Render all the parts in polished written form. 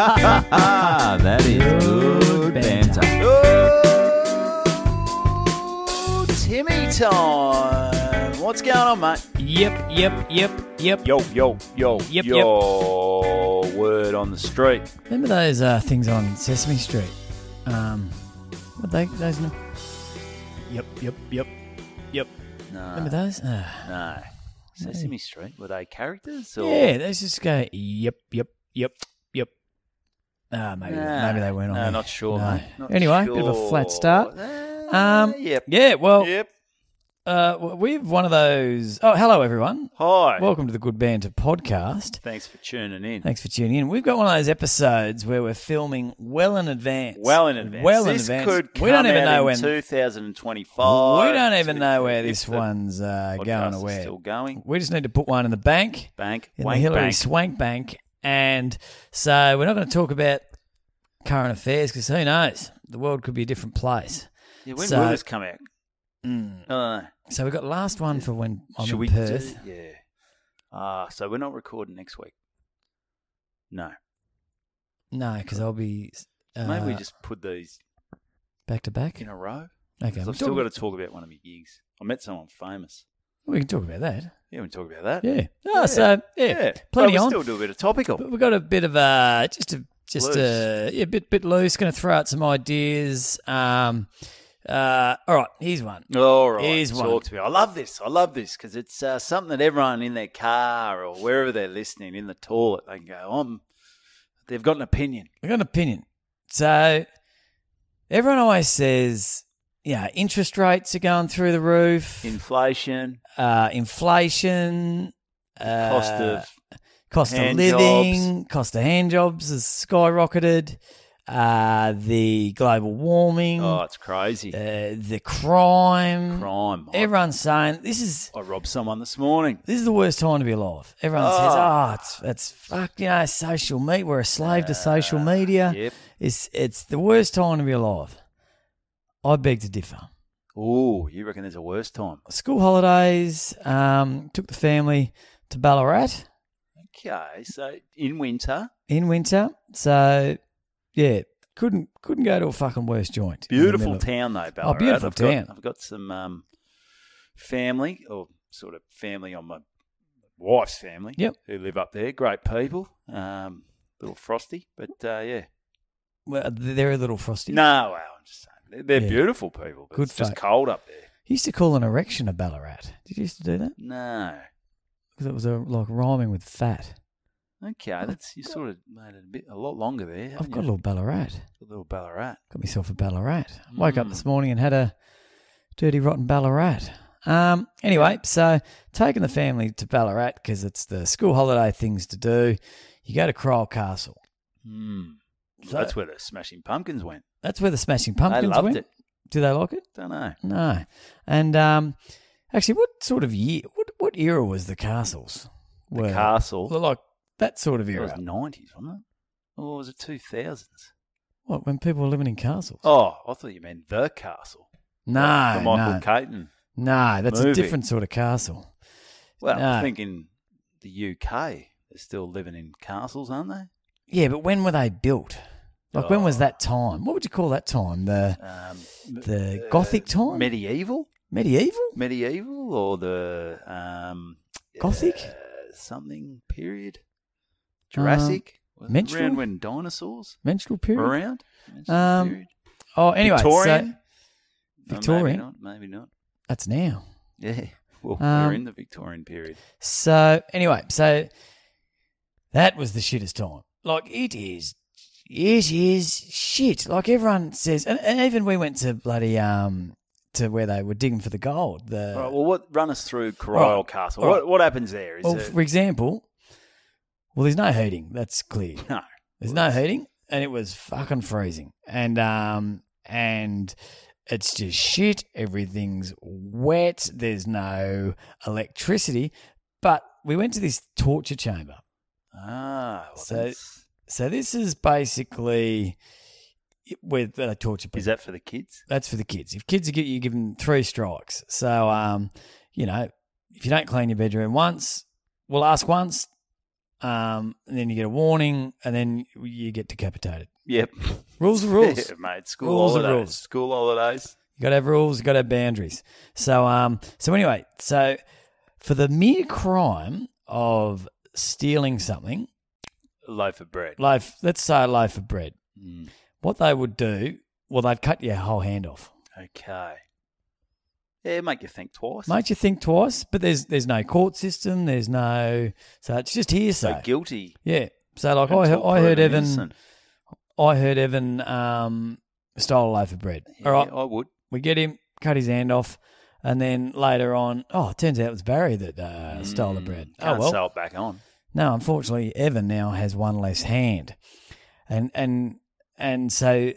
That is good banter. Oh, Timmy time. What's going on, mate? Yep. Yo. Yep. Word on the street. Remember those things on Sesame Street? What they those? Yep. No. Remember those? No. Sesame Street, were they characters? Or? Yeah, they just go yep. Maybe they weren't on there. Not sure, No. mate. Not Anyway, sure. bit of a flat start. Yep. Yeah, well, Yep. we've one of those. Oh, hello everyone. Hi. Welcome to the Good Banter podcast. Thanks for tuning in. Thanks for tuning in. We've got one of those episodes where we're filming well in advance. This could come We don't even out know in when. 2025. We don't even know where this one's going or Podcast is where. still going. We just need to put one in the bank, in the Wank Hillary bank. Swank Bank, and so we're not going to talk about current affairs because who knows? The world could be a different place. Yeah, when So- will this come out? I don't know. So we've got the last one for when I'm Should in we Perth. Yeah. So we're not recording next week. No. No, because I'll be Maybe we just put these back to back. in a row. Okay, 'Cause I've still got to talk about one of my gigs. I met someone famous. We can talk about that. Yeah, we can talk about that. Yeah. Oh, Yeah. so But plenty we'll on. still do a bit of topical. But we've got a bit of a bit loose. Going to throw out some ideas. All right, here's one. All right, Here's one. talk to me. I love this because it's something that everyone in their car or wherever they're listening, in the toilet, they can go, they've got an opinion. I've got an opinion. So everyone always says, interest rates are going through the roof. Inflation, Inflation. Cost of hand living, cost of hand jobs has skyrocketed. The global warming. oh, it's crazy. The crime. Crime. Everyone's saying this is robbed someone this morning. the worst time to be alive. Everyone says, it's fuck, social media. We're a slave to social media. Yep. It's the worst time to be alive. I beg to differ. Oh, you reckon there's a worse time? School holidays, took the family to Ballarat Okay, so in winter, in winter. So yeah, couldn't go to a fucking worse joint. in the beautiful middle of- town though, Ballarat. beautiful town. I've got some family, or sort of family on my wife's family. Yep. Who live up there. Great people. Little frosty, but yeah. Well, they're a litlittle frosty. No, well, I'm just saying they're Yeah. beautiful people, but Good it's just folk. cold up there. He used to call an erection a Ballarat. Did you used to do that? No. Because it was like rhyming with fat. Okay, that's you sort of made it a lot longer there. haven't I've got a you? little Ballarat. A little Ballarat. Got myself a Ballarat. Woke up this morning and had a dirty, rotten Ballarat. Anyway, so taking the family to Ballarat because it's the school holiday things to do. You go to Cryle Castle. So that's where the Smashing Pumpkins went. That's where the Smashing Pumpkins loved went. it. Do they like it? Don't know. No. And actually, what sort of year? What era was the castles? The castle. like that sort of It era. was 90s, wasn't it? Or was it 2000s? What, when people were living in castles? Oh, I thought you meant the castle. No, The Michael no. Caton. No, that's a movie. different sort of castle. Well, No. I'm thinking the UK. They're still living in castles, aren't they? Yeah, but when were they built? Like, when was that time? What would you call that time? The Gothic time? Medieval? Medieval? Or the Gothic? Something period? Jurassic? Was it menstrual? around when dinosaurs Menstrual were period? around? Menstrual period? Oh, anyway. Victorian? So, Victorian? No, maybe not. That's now. Yeah. Well, Um, we're in the Victorian period. So, anyway, that was the shittest time. Like, it is shit. Like, everyone says, and even we went to bloody, to where they were digging for the gold. All right, well, run us through Cryle Castle. all right. What happens there? Is Well, it... for example, there's no heating. That's clear. No. There's no heating, and it was fucking freezing. And it's just shit. Everything's wet. There's no electricity. But we went to this torture chamber. Well, So this is basically where they torture people. is that for the kids? That's for the kids. If kids you give them 3 strikes. So, if you don't clean your bedroom once, we'll ask once. and then you get a warning, and then you get decapitated. Yep. Rules are rules. Yeah, mate. Rules are rules. School holidays. You got to have rules. You got to have boundaries. So anyway, so for the mere crime of stealing something, A loaf of bread. let's say a loaf of bread, Mm. what they would do, well, they'd cut your whole hand off. Okay. Yeah, make you think twice. Makes you think twice, but there's no court system. There's no, so it's just hearsay. So guilty. Yeah. So like Until I heard proven Evan, innocent. stole a loaf of bread. Yeah, All right, I would. we get him, cut his hand off, and then later on, it turns out it was Barry that stole the bread. Can't Oh well. sew it back on. No, unfortunately, Evan now has one less hand, and so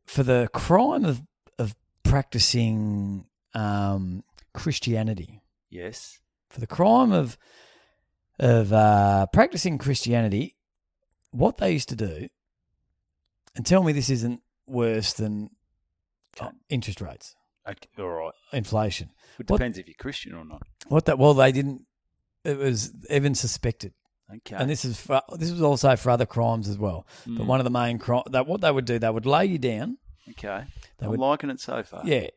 for the crime of practicing Christianity, Yes. for the crime of practicing Christianity, what they used to do, and tell me this isn't worse than interest rates, Okay. All right. inflation. It depends if you're Christian or not. They didn't. It was Evan suspected. Okay. And this was also for other crimes as well. But one of the main crimes, what they would do, they would lay you down. Okay. They I'm would- liking it so far. Yeah.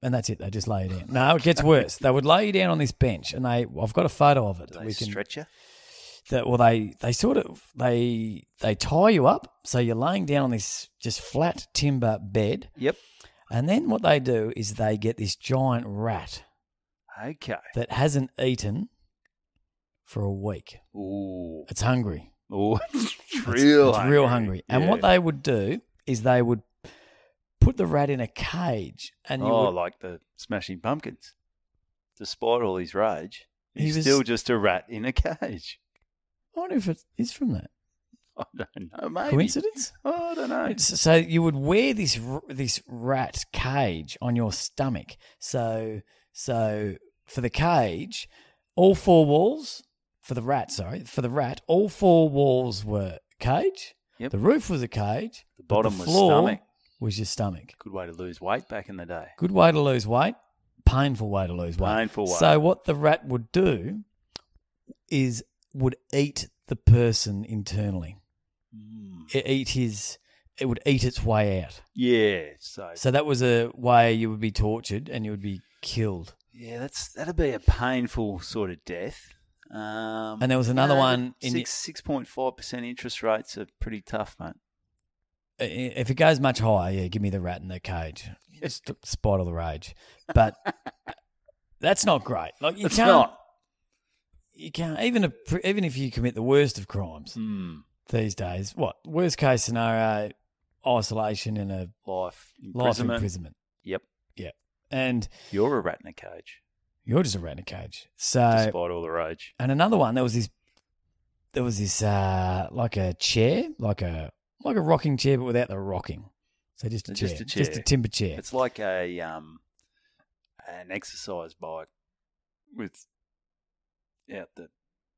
And that's it. They just lay you down. No, it gets worse. They would lay you down on this bench, and I've got a photo of it. Do they stretch you? They sort of they tie you up, so you're laying down on this just flat timber bed. Yep. And then what they do is they get this giant rat Okay. that hasn't eaten for a week. Ooh. It's hungry. Ooh. It's It's real real hungry. And what they would do is they would put the rat in a cage, and you would, like the Smashing Pumpkins. Despite all his rage, He he's was- still just a rat in a cage. I wonder if it is from that. I don't know. Maybe. Coincidence? Oh, I don't know. So you would wear this rat cage on your stomach. So for the cage, all four walls for the rat. All four walls were cage. Yep. The roof was a cage. The bottom but was floor stomach. Was your stomach. Good way to lose weight back in the day. Good way to lose weight. Painful way to lose weight. Painful way. So what the rat would do is would eat the person internally. It would eat its way out. Yeah. So that was a way you would be tortured and you would be killed. Yeah, that'd be a painful sort of death. And there was another one in 6.5% interest rates are pretty tough, mate. If it goes much higher, yeah, give me the rat in the cage. Spite all the rage. But that's not great. Like you It's can't. not. You can't even if you commit the worst of crimes these days. What worst case scenario? Isolation in a Life life imprisonment. imprisonment. Yep. Yeah, and You're a rat in a cage, you're just a rat in a cage. So despite all the rage. and another one. There was this like a chair, like a rocking chair, but without the rocking. So just a chair, Just a chair. just a timber chair. It's like an exercise bike with don't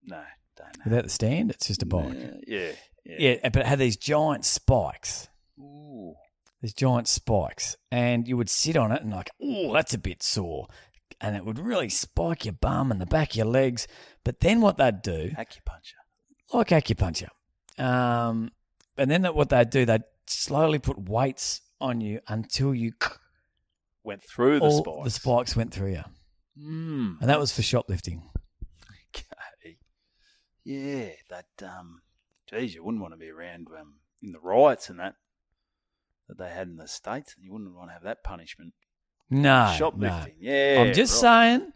know. Without the stand, it's just a bike. Yeah. Yeah, but it had these giant spikes. Ooh. These giant spikes, and you would sit on it and like, oh, that's a bit sore, and it would really spike your bum and the back of your legs. But then what they'd do, Acupuncture. like acupuncture, and then what they'd do, they'd slowly put weights on you until you Went through the spikes. The spikes went through you, and that was for shoplifting. Okay. Yeah, that. Geez, you wouldn't want to be around in the riots and that they had in the States. You wouldn't want to have that punishment. No, Shoplifting. no. Yeah. I'm just saying.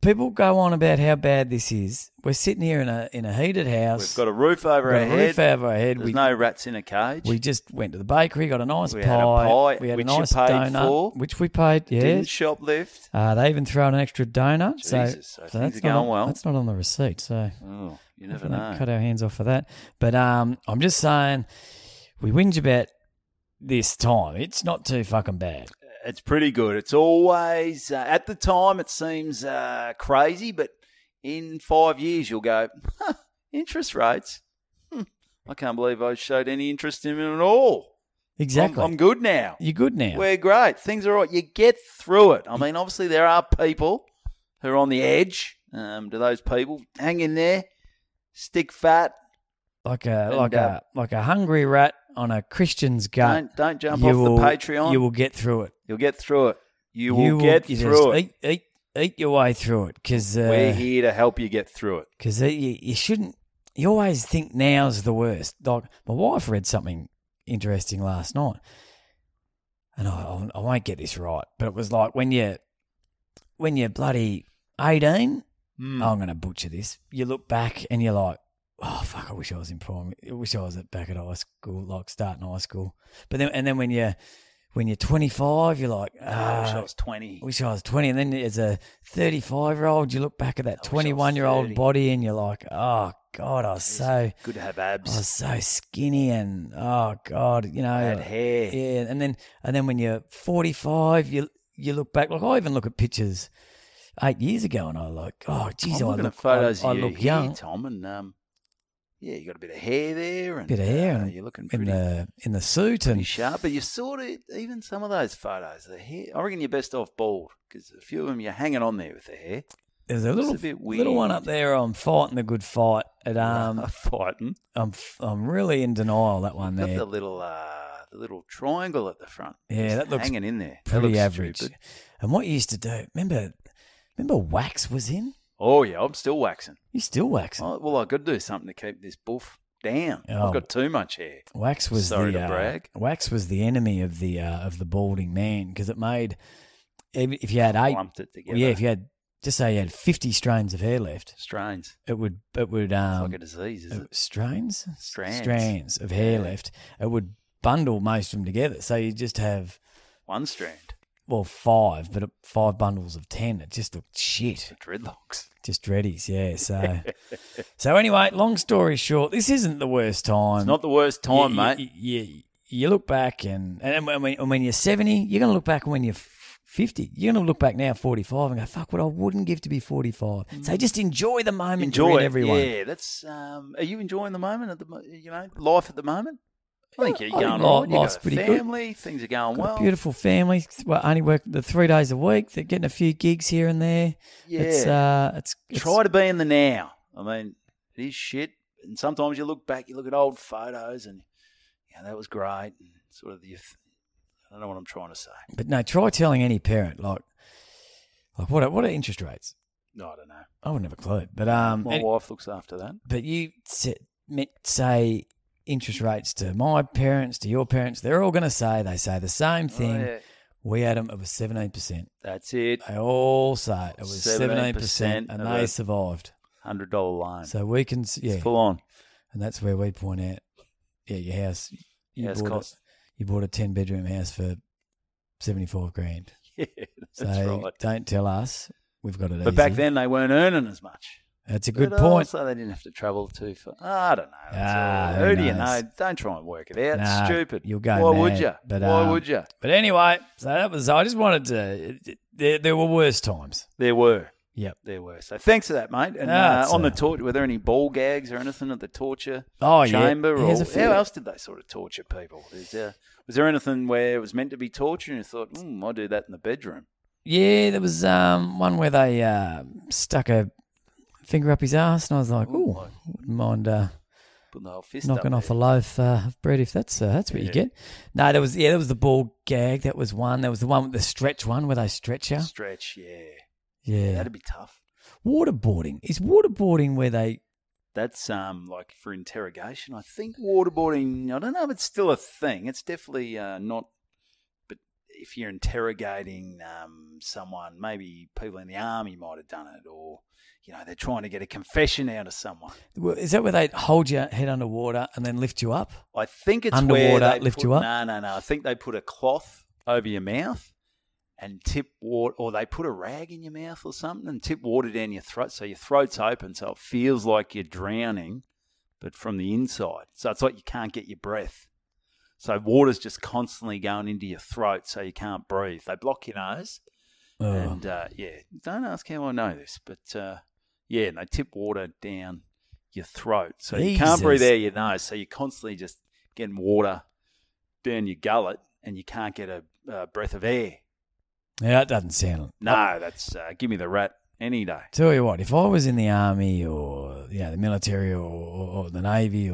People go on about how bad this is. We're sitting here in a heated house. We've got a roof over our head. There's no rats in a cage. We just went to the bakery, got a nice We pie. had a pie, We had which a you nice paid donut, for. which we paid. Yeah, Didn't shoplift. they even throw in an extra donut. Jesus, so things that's are going well. That's not on the receipt. So Oh, you never we know. cut our hands off for that. But I'm just saying, we whinge about this time. It's not too fucking bad. It's pretty good. It's always, at the time, it seems crazy, but in 5 years, you'll go, interest rates? I can't believe I showed any interest in them at all. Exactly. I'm good now. You're good now. We're great. Things are all right. You get through it. I mean, obviously, there are people who are on the edge. To those people, hang in there. stick fat. Like a hungry rat on a Christian's gut. Don't jump off the Patreon. You will get through it. You'll get through it. You will get through it. Eat your way through it, because we're here to help you get through it. Because you shouldn't. You always think now's the worst. Like, my wife read something interesting last night, and I won't get this right, but it was like when you're bloody 18. I'm going to butcher this. You look back and you're like, oh fuck! I wish I was in primary. I wish I was back at high school, like starting high school. But then when you're 25, you're like, I wish I was 20. Wish I was 20. And then as a 35-year-old, you look back at that 21-year-old body and you're like, oh God, I was so good to have abs. I was so skinny and oh God, I had hair. Yeah, and then when you're 45, you look back. Like, I even look at pictures 8 years ago and I like, oh geez, I look young, Tom, and yeah, you got a bit of hair there, and and you're looking pretty in the suit and sharp. But you sort of, even some of those photos, the hair, I reckon you're best off bald, because a few of them you're hanging on there with the hair. There's a little one up there. I'm fighting the good fight at fighting. I'm really in denial, that one there. Got the little triangle at the front. Yeah, that looks hanging in there. Pretty average. Stupid. And what you used to do, remember wax was in? Oh, yeah, I'm still waxing. You're still waxing? Oh, well, I've got to do something to keep this boof down. I've got too much hair. Wax was Sorry to brag. Wax was the enemy of the balding man, because it made, if you had Lumped it together. if you had, just say you had 50 strains of hair left. Strains. It would it's like a disease, is it? Strains? Strands of hair left. It would bundle most of them together. So you just have one strand. Well, 5, but 5 bundles of 10. It just looked shit. The dreadlocks. Just dreadies, yeah. So anyway, long story short, this isn't the worst time. It's not the worst time, mate. You look back and when you're 70, you're going to look back when you're 50. You're going to look back now 45 and go, fuck, what I wouldn't give to be 45. So just enjoy the moment. Enjoy it, everyone. Yeah, that's. Are you enjoying the moment life at the moment? I think you're going all right. Life's pretty family, good. Things are going Got well. A beautiful family. Well, only work the 3 days a week. They're getting a few gigs here and there. Yeah. It's try to be in the now. I mean, it is shit. And sometimes you look back, you look at old photos, and that was great. And sort of I don't know what I'm trying to say. But no, try telling any parent like what are interest rates? No, I don't know. I wouldn't have a clue. But my wife looks after that. But you say interest rates to my parents, to your parents, they're all going to say the same thing. Oh, yeah. We had them, it was 17%. That's it. They all say it was 17%, and they survived. $100 loan. So we can, it's full on. And that's where we point out, your house, you bought a 10-bedroom house for $75,000. Yeah, that's right. Don't tell us we've got it But easy. back then they weren't earning as much. That's a good point. So they didn't have to travel too far. I don't know. Who do you know? Don't try and work it out. It's stupid. You'll go Why mad. would you? Why would you? But anyway, so that was. I just wanted to. There were worse times. There were. Yep, there were. So thanks for that, mate. And on the torture, were there any ball gags or anything at the torture chamber? Yeah. Or how else did they sort of torture people? Was there anything where it was meant to be torture and you thought, I'll do that in the bedroom? Yeah, there was one where they stuck a finger up his ass, and I was like, wouldn't mind putting the whole fist knocking up off a loaf of bread if that's what you get. No, there was the ball gag. That was one. There was the one with the stretch one where they stretch you. Stretch, yeah. Yeah, that'd be tough. Waterboarding. Is waterboarding where they? That's like for interrogation. I think waterboarding. I don't know if it's still a thing. It's definitely not. But if you're interrogating someone, maybe people in the army might have done it, or they're trying to get a confession out of someone. Is that where they hold your head underwater and then lift you up? I think it's underwater, where they lift you up. No. I think they put a cloth over your mouth and tip water, or they put a rag in your mouth or something and tip water down your throat, so your throat's open, so it feels like you're drowning, but from the inside. So it's like you can't get your breath. So water's just constantly going into your throat, so you can't breathe. They block your nose, and don't ask how I know this, but and they tip water down your throat, so you can't breathe out your nose. So you're constantly just getting water down your gullet, and you can't get a breath of air. Yeah, it doesn't sound. No, that's give me the rat any day. Tell you what, if I was in the army or the military or the Navy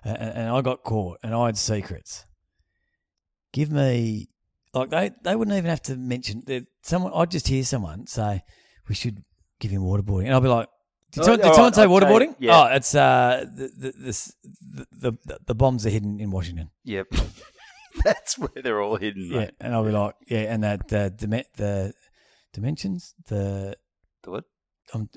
and I got caught and I had secrets. Give me, like they wouldn't even have to mention that someone. I'd just hear someone say we should give him waterboarding, and I'll be like, did someone say waterboarding? Yeah. Oh, it's the bombs are hidden in Washington. Yep. That's where they're all hidden, mate. Yeah, and I'll be like, and that the dimensions, The what?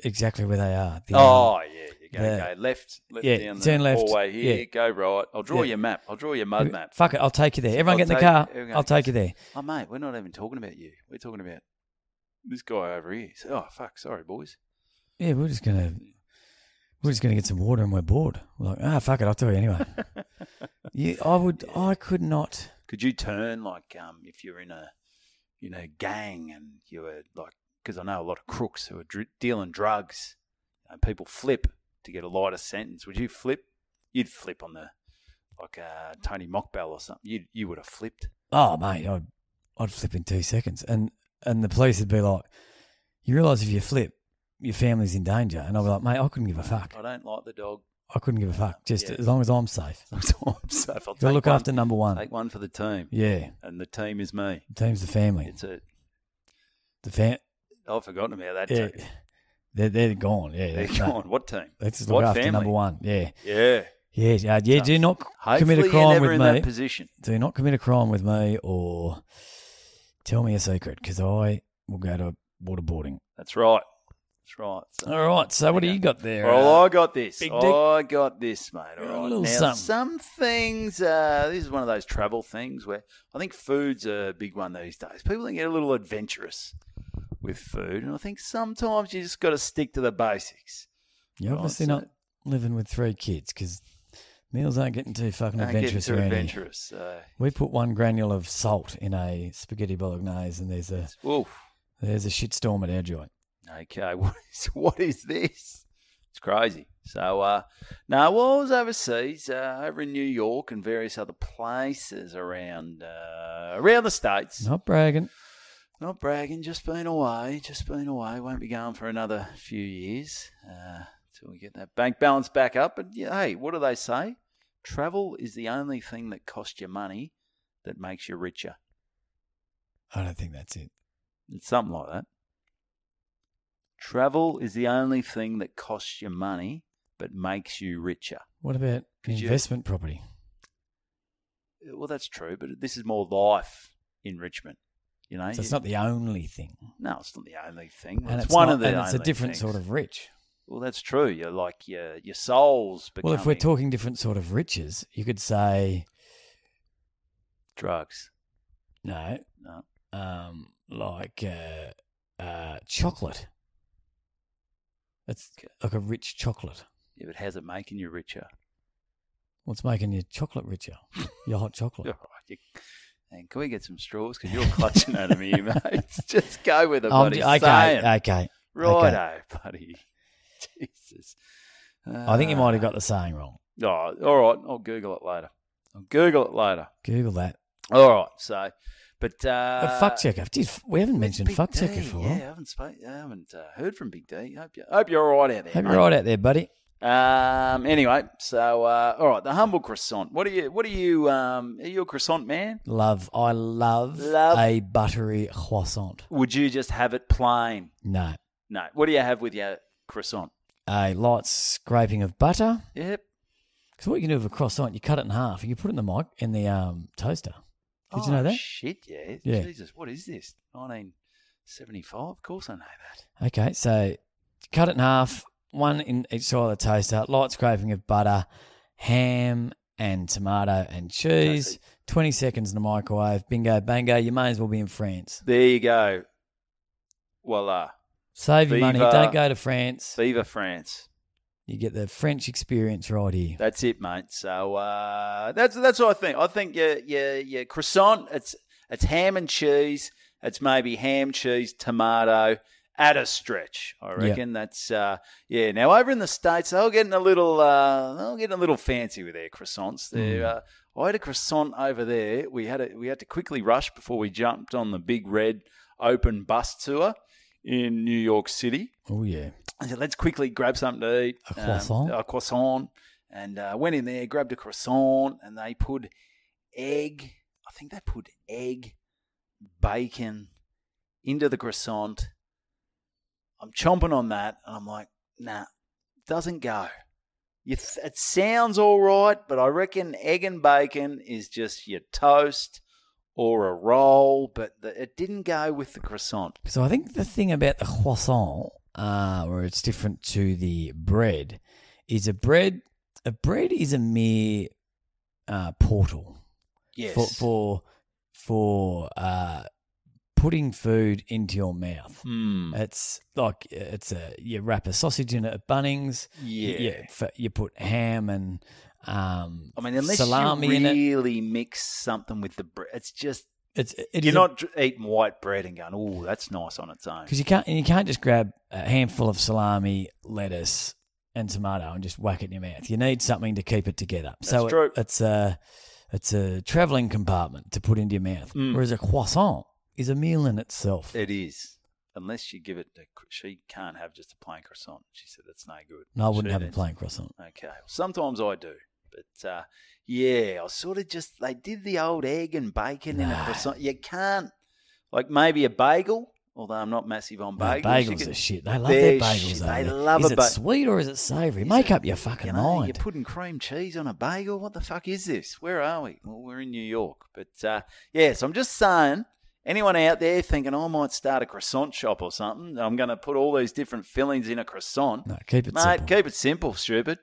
exactly where they are. You go left down the hallway here, go right. I'll draw your map. I'll draw your mud map. Fuck it, I'll take you there. Everyone get in the car. I'll take you there. Oh, mate, we're not even talking about you. We're talking about this guy over here. So, oh, fuck, sorry, boys. Yeah, we're just gonna get some water and we're bored. We're like, fuck it, I'll tell you anyway. I could not. Could you turn like if you're in a gang and you were like, because I know a lot of crooks who are dealing drugs and people flip to get a lighter sentence. Would you flip? You'd flip on the Tony Mockbell or something. You would have flipped. Oh mate, I'd flip in 2 seconds, and the police would be like, you realise if you flip, your family's in danger, and I'll be like, mate, I couldn't give a fuck. I don't like the dog. I couldn't give a fuck. As long as I'm safe. As long as I'm safe. I'll look after number one. Take one for the team. Yeah. And the team is me. The team's the family. It's it. I've forgotten about that team. They're gone. Yeah, they're gone. What team? Let's just look after family? number one. Yeah. Yeah. Yeah. Do not Hopefully commit a crime you're never with in me. That position. Do not commit a crime with me or tell me a secret, because I will go to waterboarding. That's right. That's right. So, all right. So what do you got there? Well, I got this. Big I got this, mate. All right. A little Now, something. some things, this is one of those travel things where I think food's a big one these days. People can get a little adventurous with food, and I think sometimes you just got to stick to the basics. You're obviously not living with 3 kids, because meals aren't getting too fucking adventurous around here. We put 1 granule of salt in a spaghetti bolognese, and there's a shitstorm at our joint. Okay, what is this? It's crazy. So, while I was overseas, over in New York and various other places around the States. Not bragging. Not bragging, just been away. Won't be going for another few years till we get that bank balance back up. But, hey, what do they say? Travel is the only thing that costs you money that makes you richer. I don't think that's it. It's something like that. Travel is the only thing that costs you money but makes you richer. What about investment property? Well, that's true, but this is more life enrichment. So it's not the only thing. No, it's not the only thing. And it's one of the and only it's a different things. Sort of rich. Well, that's true. You're like your soul's becoming... Well, if we're talking different sort of riches, you could say... drugs. No. Chocolate. It's like a rich chocolate. Yeah, but how's it making you richer? What's making your chocolate richer? Your hot chocolate. All right, and can we get some straws? Because you're clutching at me, mate. Just go with it, buddy. Okay. Righto, buddy. Jesus. I think you might have got the saying wrong. Oh, all right. I'll Google it later. Google that. All right. So, but fuck checker. Jeez, we haven't mentioned fuck checker for a while. Yeah, I haven't heard from Big D. Hope you're all right out there. Hope you're all right out there, buddy. Anyway, so all right, the humble croissant. What are you? Are you a croissant man? I love a buttery croissant. Would you just have it plain? No. What do you have with your croissant? A light scraping of butter. Yep. Because what you can do with a croissant, you cut it in half and you put it in the toaster. Did you know that? Shit, yeah. Jesus, what is this? 1975? Of course I know that. Okay, so cut it in half. 1 in each side of the toaster, light scraping of butter, ham and tomato and cheese, 20 seconds in the microwave, bingo, bango, you may as well be in France. There you go. Voila. Save your money, don't go to France. Viva France. You get the French experience right here. That's it, mate. So that's what I think. I think your croissant, it's ham and cheese, it's maybe ham, cheese, tomato, at a stretch, I reckon. Yep. That's Now over in the States, they're getting a little fancy with their croissants. I had a croissant over there. We had to quickly rush before we jumped on the big red open bus tour in New York City. Oh yeah. I said, let's quickly grab something to eat. A croissant? A croissant. And went in there, grabbed a croissant, and they put egg. I think they put egg, bacon into the croissant. I'm chomping on that, and I'm like, nah, doesn't go. It sounds all right, but I reckon egg and bacon is just your toast or a roll, but it didn't go with the croissant. So I think the thing about the croissant, where it's different to the bread, is a bread is a mere portal. Yes. For putting food into your mouth. It's like you wrap a sausage in it at Bunnings. Yeah. You put ham and unless salami you in it. really mix something with the bread, it's just You're you're not eating white bread and going, "Oh, that's nice on its own." because you can't just grab a handful of salami, lettuce, and tomato and just whack it in your mouth. You need something to keep it together. That's true. It's a travelling compartment to put into your mouth. Whereas a croissant is a meal in itself. It is. Unless you give it she can't have just a plain croissant. She said that's no good. No, I wouldn't have a plain croissant. Okay. Sometimes I do. But, I was sort of just, they did the old egg and bacon in a croissant. You can't, like maybe a bagel, although I'm not massive on bagels. Bagels are shit. They love their bagels. They love Is it sweet or is it savoury? Make up your fucking mind. You're putting cream cheese on a bagel? What the fuck is this? Where are we? Well, we're in New York. But, so I'm just saying, anyone out there thinking, I might start a croissant shop or something, I'm going to put all these different fillings in a croissant. No, keep it simple. Keep it simple, stupid.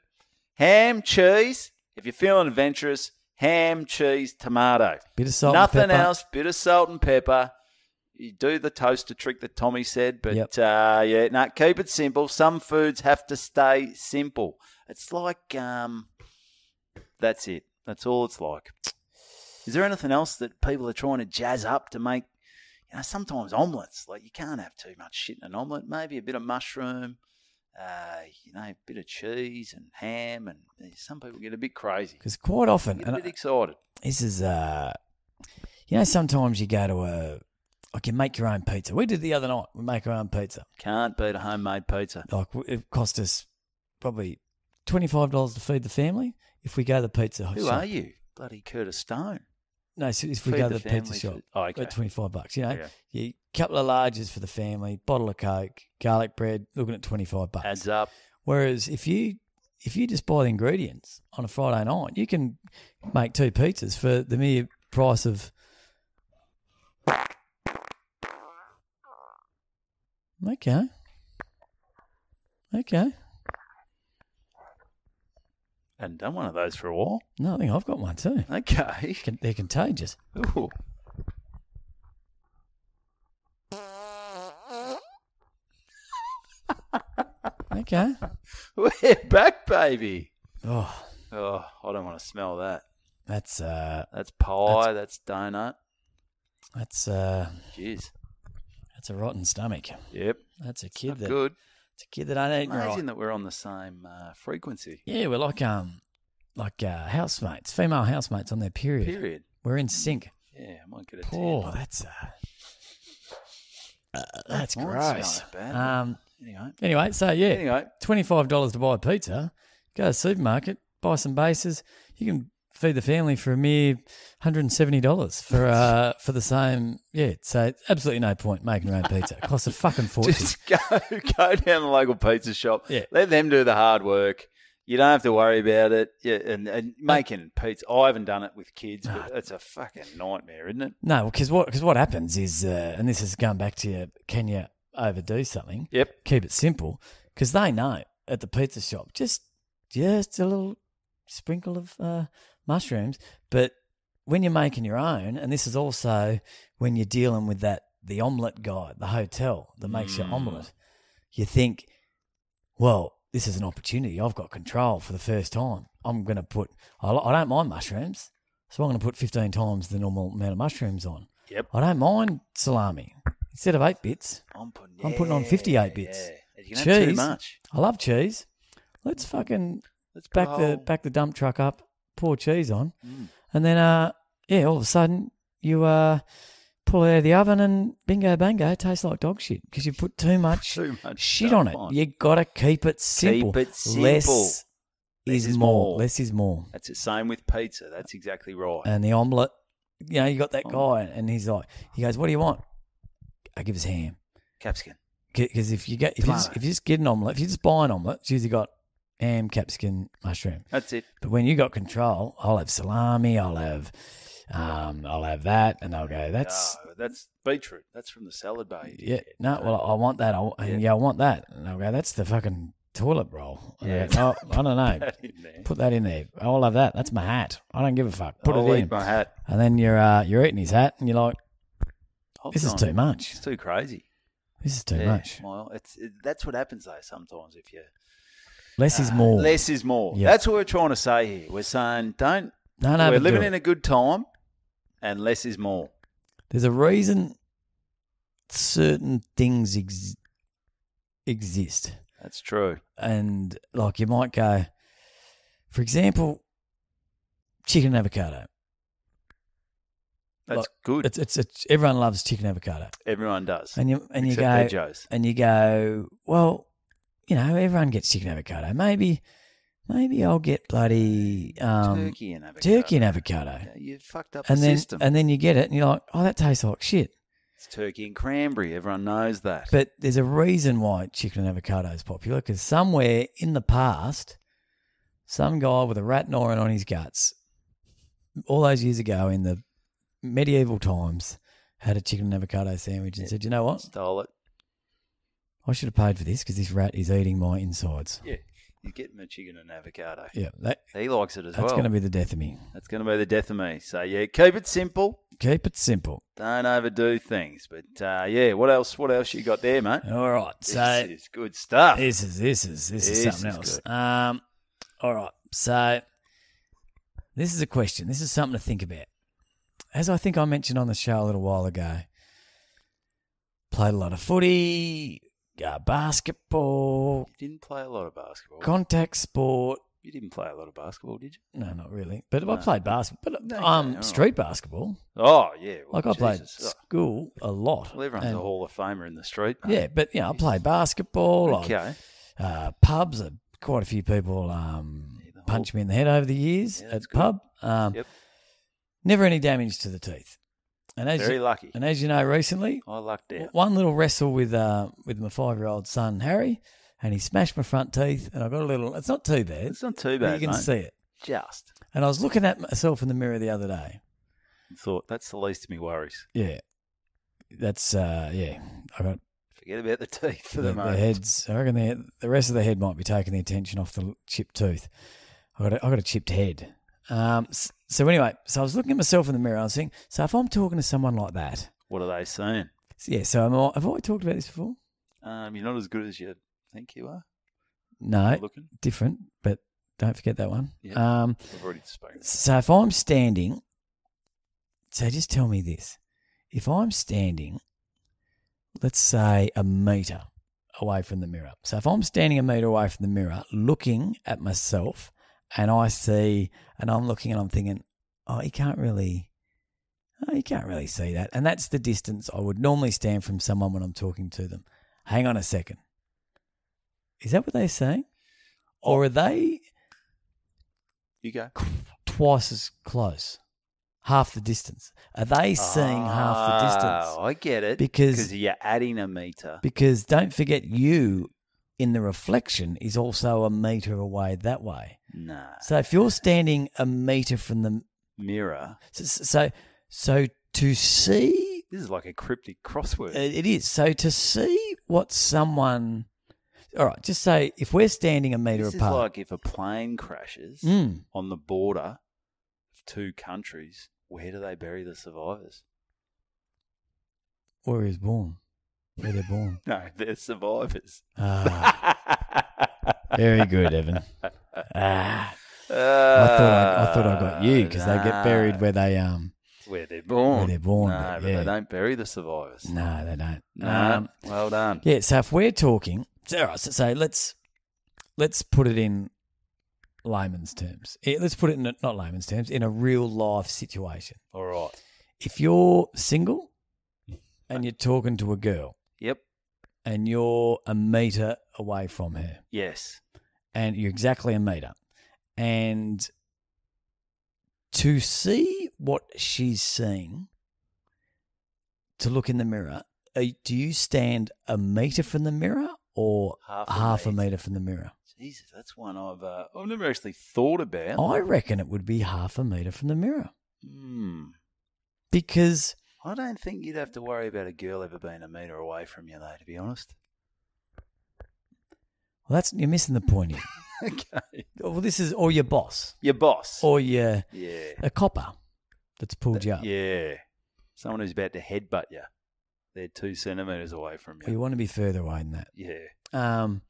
Ham, cheese. If you're feeling adventurous, ham, cheese, tomato. Bit of salt Nothing and pepper. else. Bit of salt and pepper. You do the toaster trick that Tommy said, but keep it simple. Some foods have to stay simple. It's like, that's it. That's all it's like. Is there anything else that people are trying to jazz up to make, sometimes omelettes, like you can't have too much shit in an omelette. Maybe a bit of mushroom, a bit of cheese and ham, and some people get a bit crazy. Because quite often, Get a bit excited. This is, sometimes you go to you make your own pizza. We did the other night. We make our own pizza. Can't beat a homemade pizza. Like it cost us probably $25 to feed the family if we go to the pizza shop. Who are you? Bloody Curtis Stone. No, so if we Feed go to the the pizza family shop, food. Oh, okay. at $25. Okay. You couple of larges for the family, bottle of Coke, garlic bread, looking at $25. Adds up. Whereas if you just buy the ingredients on a Friday night, you can make 2 pizzas for the mere price of. Okay. Hadn't done one of those for a while. No, I think I've got one too. Okay. They're contagious. Ooh. Okay. We're back, baby. Oh, I don't want to smell that. that's pie. That's donut. Jeez. That's a rotten stomach. Yep. That's a kid that Good. it's a kid that ain't eating Amazing right. that we're on the same frequency. Yeah, we're like housemates, female housemates on their period. We're in sync. Yeah, I might get a Oh, tan. that's Might gross. smell that bad. Anyway, so Anyway. $25 to buy a pizza. Go to the supermarket, buy some bases. You can feed the family for a mere $170 for the same. Yeah, so absolutely no point making your own pizza. It costs a fucking fortune. Just go down the local pizza shop. Yeah. Let them do the hard work. You don't have to worry about it. Yeah, and making pizza. I haven't done it with kids, but it's a fucking nightmare, isn't it? No, because what happens is, and this is going back to can you overdo something? Yep. Keep it simple, because they know at the pizza shop just a little sprinkle of mushrooms. But when you're making your own, and this is also when you're dealing with the omelette guy at the hotel that makes your omelette, you think, well, this is an opportunity. I've got control for the first time. I'm going to I don't mind mushrooms, so I'm going to put 15 times the normal amount of mushrooms on. Yep. I don't mind salami. Instead of 8 bits, I'm putting on 58 bits. Yeah. You can have too Cheese. much. I love cheese. Let's back the dump truck up, pour cheese on, and then all of a sudden you pull it out of the oven and bingo bango, it tastes like dog shit because you put too much shit stuff on it. You got to keep it simple. Keep it simple. Less is more. Less is more. That's the same with pizza. That's exactly right. And the omelette, you got that guy and he goes, what do you want? I give us ham. Capsicum. Because if you just get an omelette, if you just buy an omelette, it's usually got ham, capsicum, mushroom. That's it. But when you got control, I'll have salami, I'll have that, and they'll go, that's beetroot. That's from the salad bar. Yeah. No, well, I want that. I want that. And they'll go, that's the fucking toilet roll. And they go, I don't know. Put that in there. I'll have that. That's my hat. I don't give a fuck. Put it in. My hat. And then you're eating his hat, and you're like, this is too much. It's too crazy. This is too much. Well, that's what happens though. Sometimes if you less is more. Less is more. Yep. That's what we're trying to say here. We're saying we're living in a good time, and less is more. There's a reason certain things exist. That's true. And like you might go, for example, chicken avocado. That's good. It's everyone loves chicken avocado. Everyone does. And you go, well, everyone gets chicken avocado. Maybe I'll get bloody turkey and avocado. Yeah, you fucked up the system. And then you get it and you're like, oh, that tastes like shit. It's turkey and cranberry. Everyone knows that. But there's a reason why chicken and avocado is popular, because somewhere in the past, some guy with a rat gnawing on his guts, all those years ago in the medieval times, had a chicken and avocado sandwich and said, you know what? Stole it. I should have paid for this because this rat is eating my insides. Yeah. You get him a chicken and avocado. Yeah. He likes it as well. That's going to be the death of me. That's going to be the death of me. So, yeah, keep it simple. Keep it simple. Don't overdo things. But, what else you got there, mate? All right. This is good stuff. This is something else. All right. So, this is a question. This is something to think about. As I think I mentioned on the show a little while ago, played a lot of footy, basketball. You didn't play a lot of basketball. Contact sport. You didn't play a lot of basketball, did you? No, not really. But I played basketball. But street basketball. Oh, yeah. Well, I played school a lot. Well, everyone's a Hall of Famer in the street. Mate. Yeah, but I played basketball. Okay. Pubs. Quite a few people punched me in the head over the years at pub. Yep. Never any damage to the teeth. And Very lucky. And as you know, recently, I lucked out. One little wrestle with my 5-year-old son, Harry, and he smashed my front teeth, and I got a little... It's not too bad. It's not too bad, you can see it. Just. And I was looking at myself in the mirror the other day. And thought, that's the least of my worries. Yeah. That's, I got... Forget about the teeth for the moment. The heads, I reckon the rest of the head might be taking the attention off the chipped tooth. I got a chipped head. So anyway, I was looking at myself in the mirror and I was thinking, so if I'm talking to someone like that... What are they saying? Yeah, so have I talked about this before? You're not as good as you think you are. No, different, but don't forget that one. Yeah, I've already spoken. So if I'm standing... So just tell me this. If I'm standing, let's say a metre away from the mirror. So if I'm standing a metre away from the mirror looking at myself... And I see, and I'm looking and I'm thinking, you can't really see that. And that's the distance I would normally stand from someone when I'm talking to them. Hang on a second. Is that what they're saying? Or are they you go twice as close? Half the distance. Are they seeing half the distance? Oh, I get it. Because you're adding a metre. Because don't forget, you in the reflection is also a metre away that way. No. So if you're standing a metre from the mirror, so to see, this is like a cryptic crossword. It is. So to see what someone, all right, just say if we're standing a metre apart. This is like if a plane crashes on the border of two countries, where do they bury the survivors? Where he's born. Where they're born. No, they're survivors. Very good, Evan. I thought I got you because they get buried where they where they're born. Where they're born. No, but they don't bury the survivors. No, they don't. No, well done. Yeah, so if we're talking, all right, so let's put it in layman's terms. Let's put it in not layman's terms, in a real life situation. All right. If you're single and you're talking to a girl Yep. and you're a metre away from her Yes. and you're exactly a metre, and to see what she's seeing, to look in the mirror, do you stand a metre from the mirror or half a metre from the mirror? Jesus, that's one I've never actually thought about. I reckon it would be half a metre from the mirror. Because I don't think you'd have to worry about a girl ever being a metre away from you, though, to be honest. Well, you're missing the point here. Okay. Well, this is or your boss, Your boss. or your Yeah. a copper that's pulled you up. Yeah. Someone who's about to headbutt you. They're 2 centimetres away from Well, you. you want to be further away than that. Yeah. I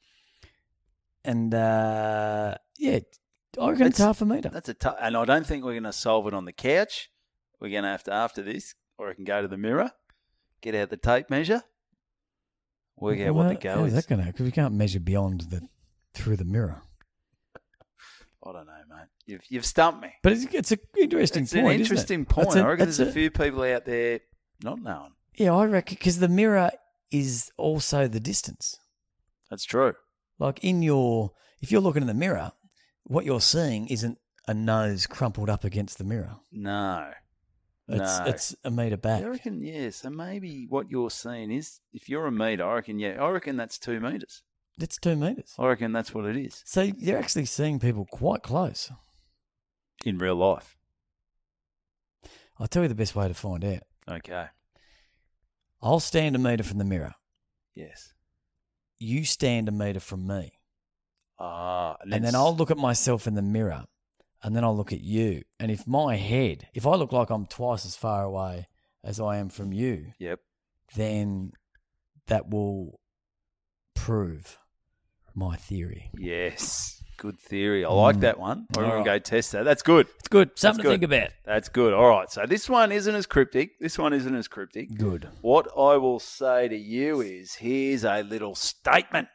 reckon it's half a metre. That's and I don't think we're going to solve it on the couch. We're going to have to, after this, or I can go to the mirror, get out the tape measure, work out what the go how's is. that going to? Because we can't measure beyond through the mirror. I don't know, mate. You've stumped me. But it's an interesting It's point. an interesting point. I reckon there's a few people out there not knowing. Yeah, I reckon because the mirror is also the distance. That's true. Like if you're looking in the mirror, what you're seeing isn't a nose crumpled up against the mirror. No. It's a metre back. I reckon, yeah. So maybe what you're seeing is, if you're a metre, I reckon that's 2 metres. It's 2 metres. I reckon that's what it is. So you're actually seeing people quite close. In real life. I'll tell you the best way to find out. Okay. I'll stand a metre from the mirror. Yes. You stand a metre from me. And then I'll look at myself in the mirror, and then I'll look at you. And if I look like I'm twice as far away as I am from you, Yep. then that will prove my theory. Yes. Good theory. I like that one. We're going to go test that. That's good. It's good. Something to think about. That's good. All right. So this one isn't as cryptic. Good. What I will say to you is, here's a little statement,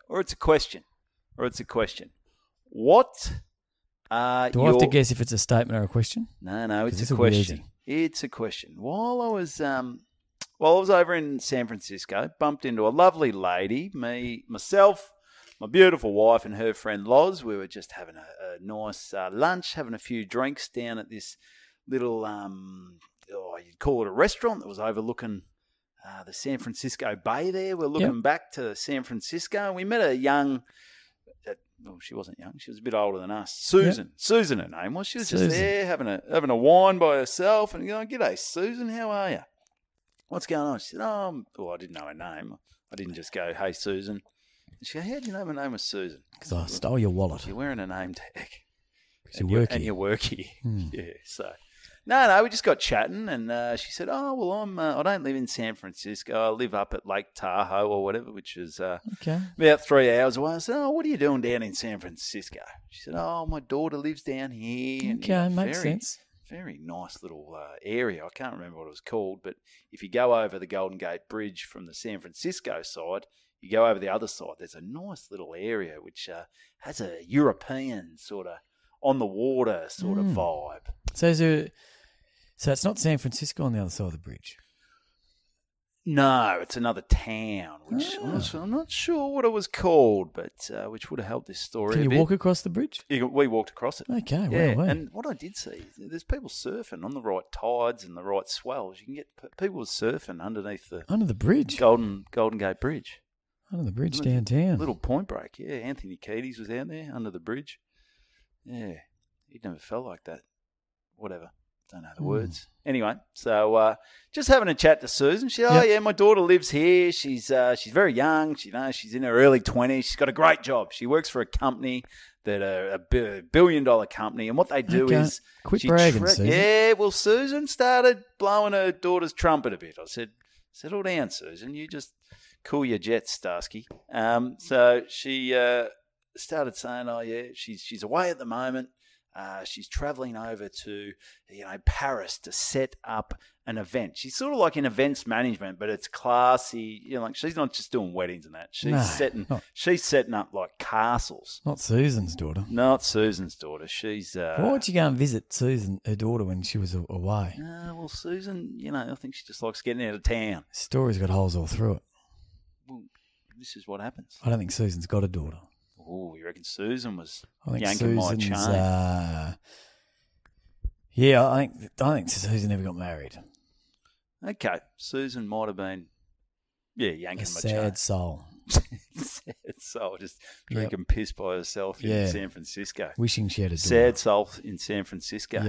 or it's a question. What are Do I have to guess if it's a statement or a question? No, it's a question. It's a question. While I was over in San Francisco, bumped into a lovely lady, myself, my beautiful wife and her friend Loz. We were just having a nice lunch, having a few drinks down at this little, you'd call it a restaurant that was overlooking the San Francisco Bay there. We're looking back to San Francisco. We met a young, she wasn't young. She was a bit older than us. Susan. Yep. Susan, her name was. She was just there having a wine by herself and going, "G'day, Susan. How are you? What's going on?" She said, I didn't know her name. I didn't just go, "Hey, Susan." She goes, "How do you know my name was Susan?" Because I stole your wallet. You're wearing a name tag. Because you work here. And you work here. Yeah, so... No, we just got chatting, and she said, "Oh, well, I don't live in San Francisco. I live up at Lake Tahoe or whatever, which is about 3 hours away." I said, "Oh, what are you doing down in San Francisco?" She said, "Oh, my daughter lives down here." Okay, makes sense. Very nice little area. I can't remember what it was called, but if you go over the Golden Gate Bridge from the San Francisco side, you go over the other side, there's a nice little area which has a European sort of on the water sort of vibe. So it's not San Francisco on the other side of the bridge? No, it's another town, which I'm not sure what it was called, but which would have helped this story. Can you walk across the bridge? We walked across it. Okay, yeah. well. And what I did see, there's people surfing on the right tides and the right swells. You can get people surfing underneath the bridge, Golden Gate Bridge, under the bridge downtown. Little Point Break. Yeah, Anthony Kiedis was out there under the bridge. Yeah, he'd never felt like that. Whatever. Don't know the words. Anyway, so just having a chat to Susan. She said, "Oh yeah, my daughter lives here. She's very young. She's in her early 20s. She's got a great job. She works for a company that a $1 billion company, and what they do is quit bragging, Susan." Yeah, well, Susan started blowing her daughter's trumpet a bit. I said, "Settle down, Susan. You just cool your jets, Starsky." So she started saying, "Oh yeah, she's away at the moment. she's travelling over to, Paris to set up an event. She's sort of like in events management, but it's classy. Like she's not just doing weddings and that. She's setting up like castles. Not Susan's daughter. Not Susan's daughter. She's. Why would you go and visit Susan, her daughter, when she was away? Well, Susan, I think she just likes getting out of town. The story's got holes all through it. Well, this is what happens. I don't think Susan's got a daughter. Oh, you reckon Susan was yanking Susan's, my chain? Yeah, I think Susan never got married. Okay, Susan might have been, yanking my chain. Sad soul. Sad soul, just drinking piss by herself in San Francisco. Wishing she had a daughter. Sad soul in San Francisco.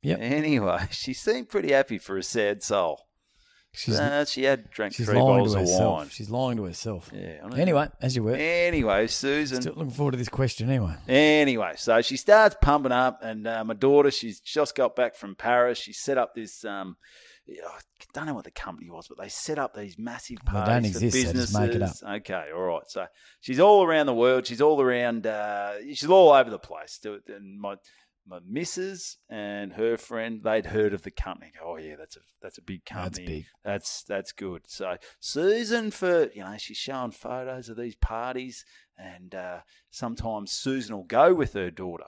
Yep. Anyway, she seemed pretty happy for a sad soul. She had drank 3 bottles of wine. She's lying to herself. Yeah. Anyway, as you were. Anyway, Susan. Still looking forward to this question anyway. Anyway, so she starts pumping up, and my daughter, she's just got back from Paris. She set up this, I don't know what the company was, but they set up these massive parties don't for exist, businesses. so just make it up. Okay, all right. So she's all around the world. She's all around. She's all over the place. And my missus and her friend, they'd heard of the company. Oh yeah, that's a big company. That's big. That's good. So Susan, she's showing photos of these parties, and sometimes Susan will go with her daughter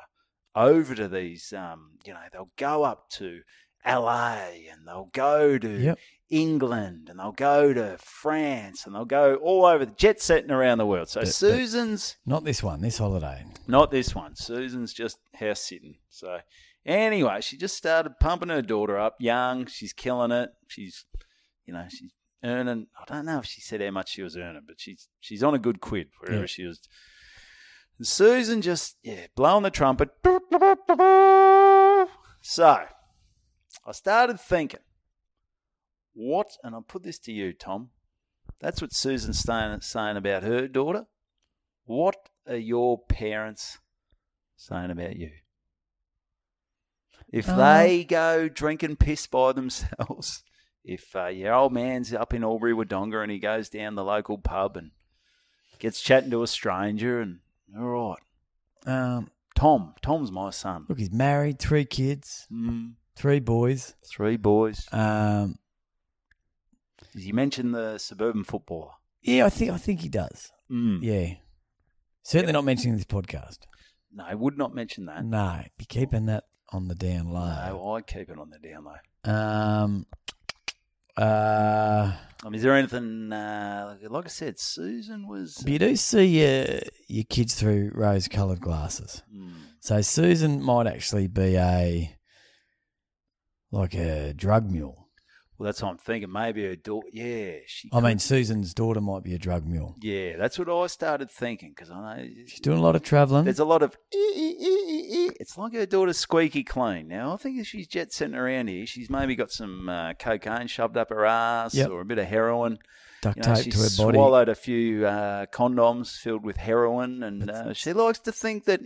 over to these. They'll go up to LA, and they'll go to England, and they'll go to France, and they'll go all over, the jet setting around the world. So Susan's... Not this one, this holiday. Not this one. Susan's just house sitting. So anyway, she just started pumping her daughter up, young. She's killing it. She's earning... I don't know if she said how much she was earning, but she's on a good quid wherever she was. And Susan just, blowing the trumpet. So I started thinking, and I'll put this to you, Tom. That's what Susan's saying about her daughter. What are your parents saying about you? If they go drinking piss by themselves, if your old man's up in Albury Wodonga and he goes down the local pub and gets chatting to a stranger, and all right. Tom's my son. Look, he's married, 3 kids, 3 boys. 3 boys. You mentioned the suburban footballer. Yeah, I think he does. Yeah. Certainly not mentioning this podcast. No, I would not mention that. No, be keeping that on the down low. No, I keep it on the down low. Is there anything, like I said, Susan was... You do see your kids through rose-coloured glasses. So Susan might actually be a drug mule. Well, that's what I'm thinking. Maybe her daughter, Susan's daughter might be a drug mule. Yeah, that's what I started thinking, because I know... She's doing a lot of travelling. There's a lot of... It's like her daughter's squeaky clean. Now, I think if she's jet setting around here, she's maybe got some cocaine shoved up her ass or a bit of heroin. Duct tape to her body. She swallowed a few condoms filled with heroin, and she likes to think that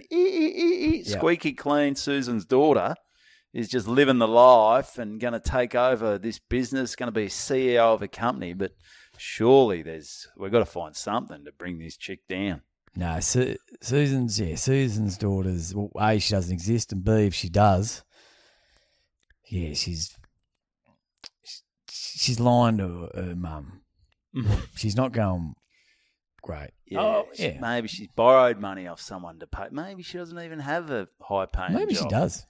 squeaky clean Susan's daughter is just living the life and going to take over this business, going to be CEO of a company. But surely we've got to find something to bring this chick down. No, Susan's daughter's, well, A, she doesn't exist, and B, if she does, she's lying to her mum. She's not going great. Yeah, maybe she's borrowed money off someone to pay. Maybe she doesn't even have a high-paying job. Maybe she does.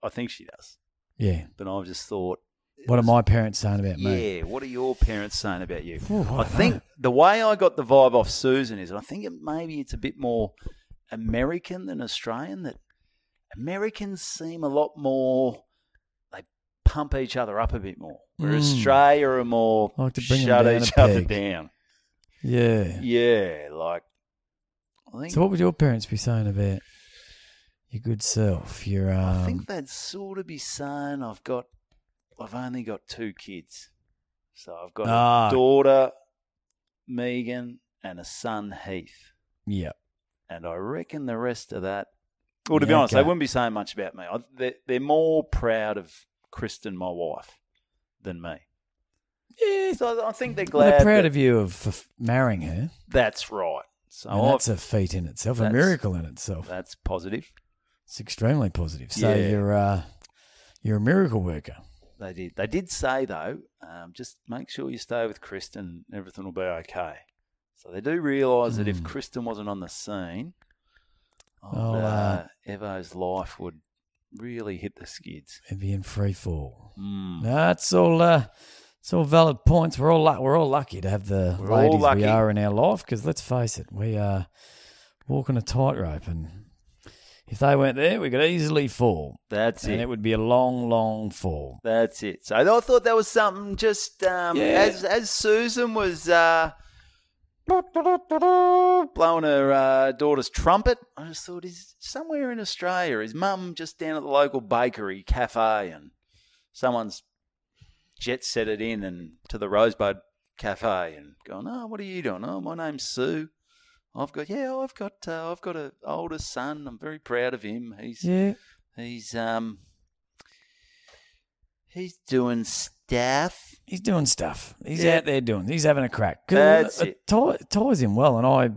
I think she does. Yeah. But I've just thought... What are my parents saying about me? Yeah, what are your parents saying about you? I think the way I got the vibe off Susan is I think maybe it's a bit more American than Australian, that Americans seem a lot more... They pump each other up a bit more. Whereas Australia are more like to bring shut them down each other down. Yeah. Yeah, like... I think. So what would your parents be saying about your good self? I think they'd sort of be saying I've only got 2 kids. So I've got a daughter, Megan, and a son, Heath. Yeah. And I reckon the rest of that... Well, to be honest, they wouldn't be saying much about me. They're more proud of Kristen, my wife, than me. Yeah. So I think they're glad. They're proud of you for marrying her. That's right. So that's a feat in itself, a miracle in itself. That's positive. It's extremely positive. So Yeah. you're a miracle worker. They did. They did say, though, just make sure you stay with Kristen. Everything will be okay. So they do realise that if Kristen wasn't on the scene, Evo's life would really hit the skids. It'd be in free fall. That's all. It's all valid points. We're all lucky to have the ladies we are in our life, because let's face it, we are walking a tightrope, and if they weren't there, we could easily fall. That's it. And it would be a long, long fall. That's it. So I thought that was something just as Susan was blowing her daughter's trumpet, I just thought, is somewhere in Australia, his mum just down at the local bakery cafe, and someone's jet set it in and to the Rosebud Cafe and going, oh, what are you doing? Oh, my name's Sue. I've got an older son. I'm very proud of him. He's doing stuff. He's doing stuff. He's out there doing. He's having a crack. That's it. Ties him well, and I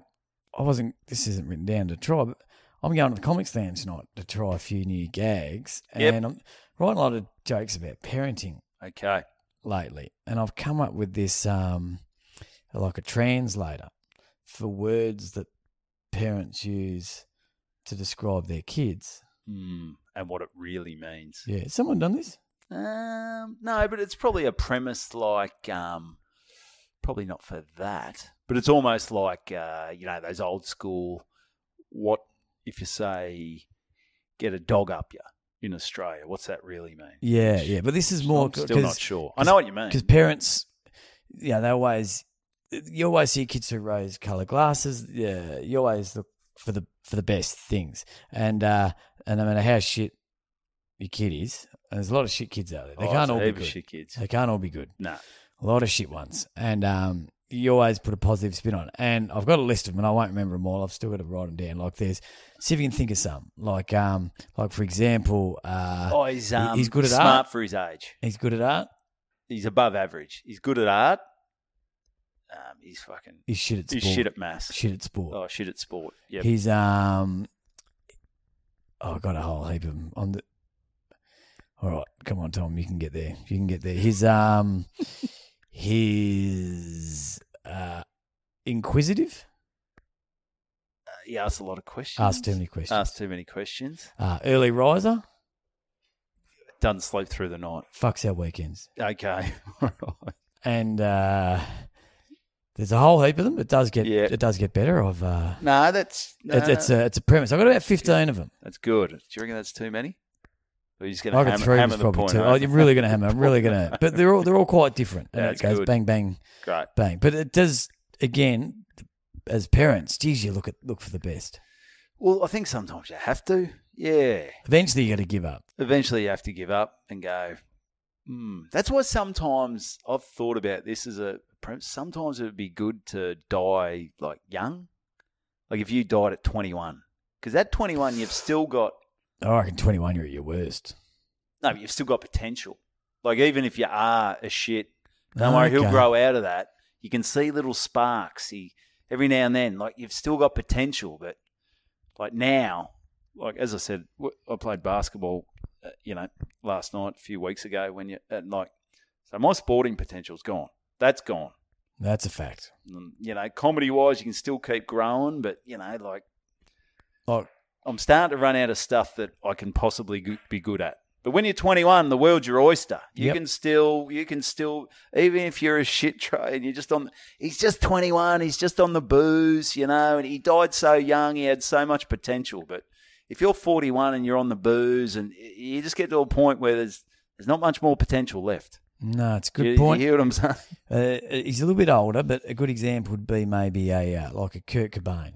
wasn't. This isn't written down to try, but I'm going to the comic stand tonight to try a few new gags, and I'm writing a lot of jokes about parenting. Okay. Lately, and I've come up with this like a translator for words that parents use to describe their kids. And what it really means. Yeah. Has someone done this? No, but it's probably a premise like, probably not for that, but it's almost like, those old school, what if you say, get a dog up you in Australia, what's that really mean? Yeah. But this is more... I'm still not sure. I know what you mean. Because parents, you always see kids through rose-coloured glasses. Yeah, you always look for the best things. And no matter how shit your kid is, and there's a lot of shit kids out there. They can't all be good. Shit kids. They can't all be good. No. A lot of shit ones. And you always put a positive spin on it. And I've got a list of them, and I won't remember them all. I've still got to write them down. Like see if you can think of some. Like for example, he's good at smart art. For his age. He's good at art. He's above average. He's good at art. He's shit at sport. He's shit at maths. Shit at sport. Oh, shit at sport. Yeah. He's I've got a whole heap of them on the. All right, come on, Tom. You can get there. He's inquisitive. He asks a lot of questions. Asks too many questions. Early riser. Doesn't sleep through the night. Fucks our weekends. Okay. All right. And there's a whole heap of them. It does get better. It's a premise. I've got about 15 of them. That's good. Do you reckon that's too many? Or are you just going to hammer the point? Oh, you're really going to hammer. I'm really going to. But they're all quite different. And it goes good. Bang, bang, great, bang. But it does, again, as parents, geez, you look for the best. Well, I think sometimes you have to. Yeah. Eventually you got to give up. Eventually you have to give up and go, That's why sometimes I've thought about this as sometimes it would be good to die like young. Like if you died at 21. Because at 21 you've still got... I reckon 21 you're at your worst. No, but you've still got potential. Like even if you are a shit, don't worry, he'll grow out of that. You can see little sparks. Every now and then, like you've still got potential. But like now, like as I said, I played basketball, last night, a few weeks ago so my sporting potential's gone. That's gone. That's a fact. Comedy-wise, you can still keep growing, but, I'm starting to run out of stuff that I can possibly be good at. But when you're 21, the world's your oyster. You can still, even if you're a shit tray and he's just 21, he's just on the booze, and he died so young, he had so much potential. But if you're 41 and you're on the booze and you just get to a point where there's not much more potential left. No, it's a good point. You hear what I'm saying? He's a little bit older, but a good example would be maybe a Kurt Cobain.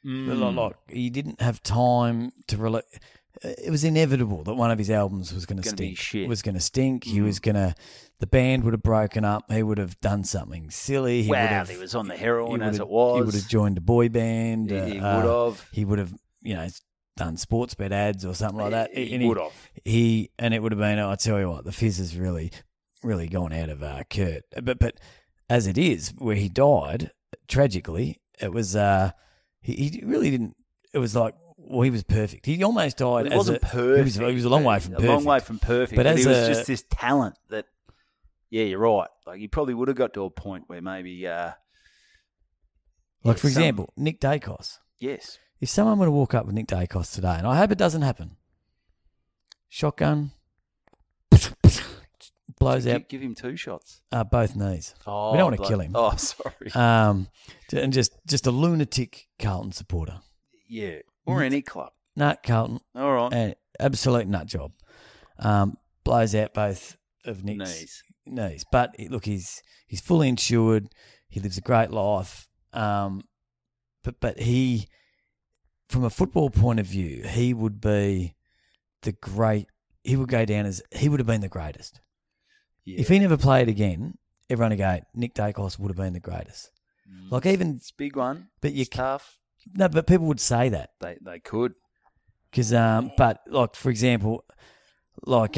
Like he didn't have time to relate. It was inevitable that one of his albums was going to stink. Was going to stink. He was going to. The band would have broken up. He would have done something silly. He was on the heroin as it was. He would have joined a boy band. He would have. He would have, done sports bet ads or something like that. He would have. And it would have been. I tell you what, the fizz has really, really gone out of Kurt. But as it is, where he died tragically, it was. He really didn't. It was like Well, he was perfect. He almost died. He wasn't perfect. He was a long way from perfect. A long way from perfect. But he was just this talent that, yeah, you're right. Like, he probably would have got to a point where maybe... for example, Nick Dacos. Yes. If someone were to walk up with Nick Dacos today, and I hope it doesn't happen, shotgun, blows out. Give him 2 shots. Both knees. Oh, we don't want to kill him. Oh, sorry. And just a lunatic Carlton supporter. Yeah. Or any club. Nut Carlton. All right. And absolute nut job. Blows out both of Nick's knees. But look, he's fully insured. He lives a great life. But he, from a football point of view, he would be he would go down as, he would have been the greatest. Yeah. If he never played again, everyone would go, Nick Dacos would have been the greatest. Like, even... It's a big one. But it's tough. No, but people would say that. They could. Because, but, like, for example, like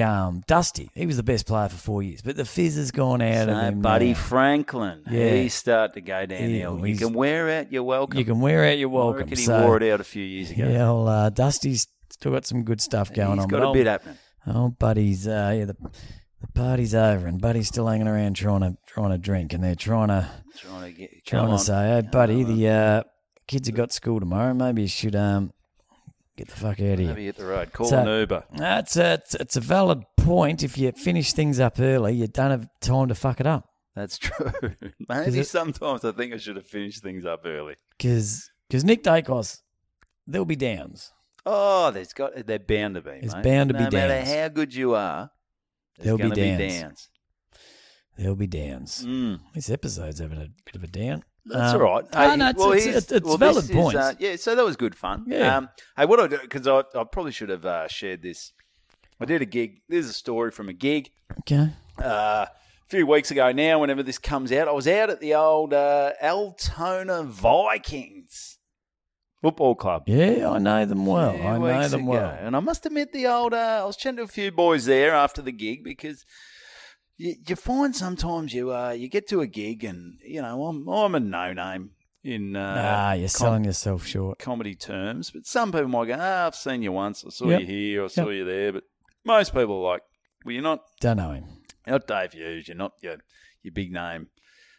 Dusty, he was the best player for 4 years, but the fizz has gone out of him. Buddy Franklin, he's starting to go downhill. You can wear out your welcome. You can wear out your welcome. I reckon he wore it out a few years ago. Yeah, well, Dusty's still got some good stuff going on. He's got a bit happening. Oh, Buddy's, the party's over, and Buddy's still hanging around trying to drink, and they're trying to say, "Hey, Buddy, the kids have got school tomorrow. Maybe you should get the fuck out of here. Maybe hit the road. Call an Uber." It's a valid point. If you finish things up early, you don't have time to fuck it up. That's true. Maybe sometimes I think I should have finished things up early. Because Nick Dacos, there'll be downs. Oh, they're bound to be. There's bound to be downs. No matter how good you are, there's going to be downs. There'll be downs. This episode's having a bit of a down. That's all right. It's valid points. So that was good fun. Yeah. Hey, what I do, because I probably should have shared this. I did a gig. There's a story from a gig. Okay. A few weeks ago now, whenever this comes out, I was out at the old Altona Vikings football club. Yeah, I know them well. I know them well. And I must admit, I was chatting to a few boys there after the gig, because you find sometimes you get to a gig and, I'm a no-name in you're selling yourself short. Comedy terms. But some people might go, I've seen you once, I saw you here, I saw you there. But most people are like, well, you're not... Don't know him. You're not Dave Hughes, you're not your big name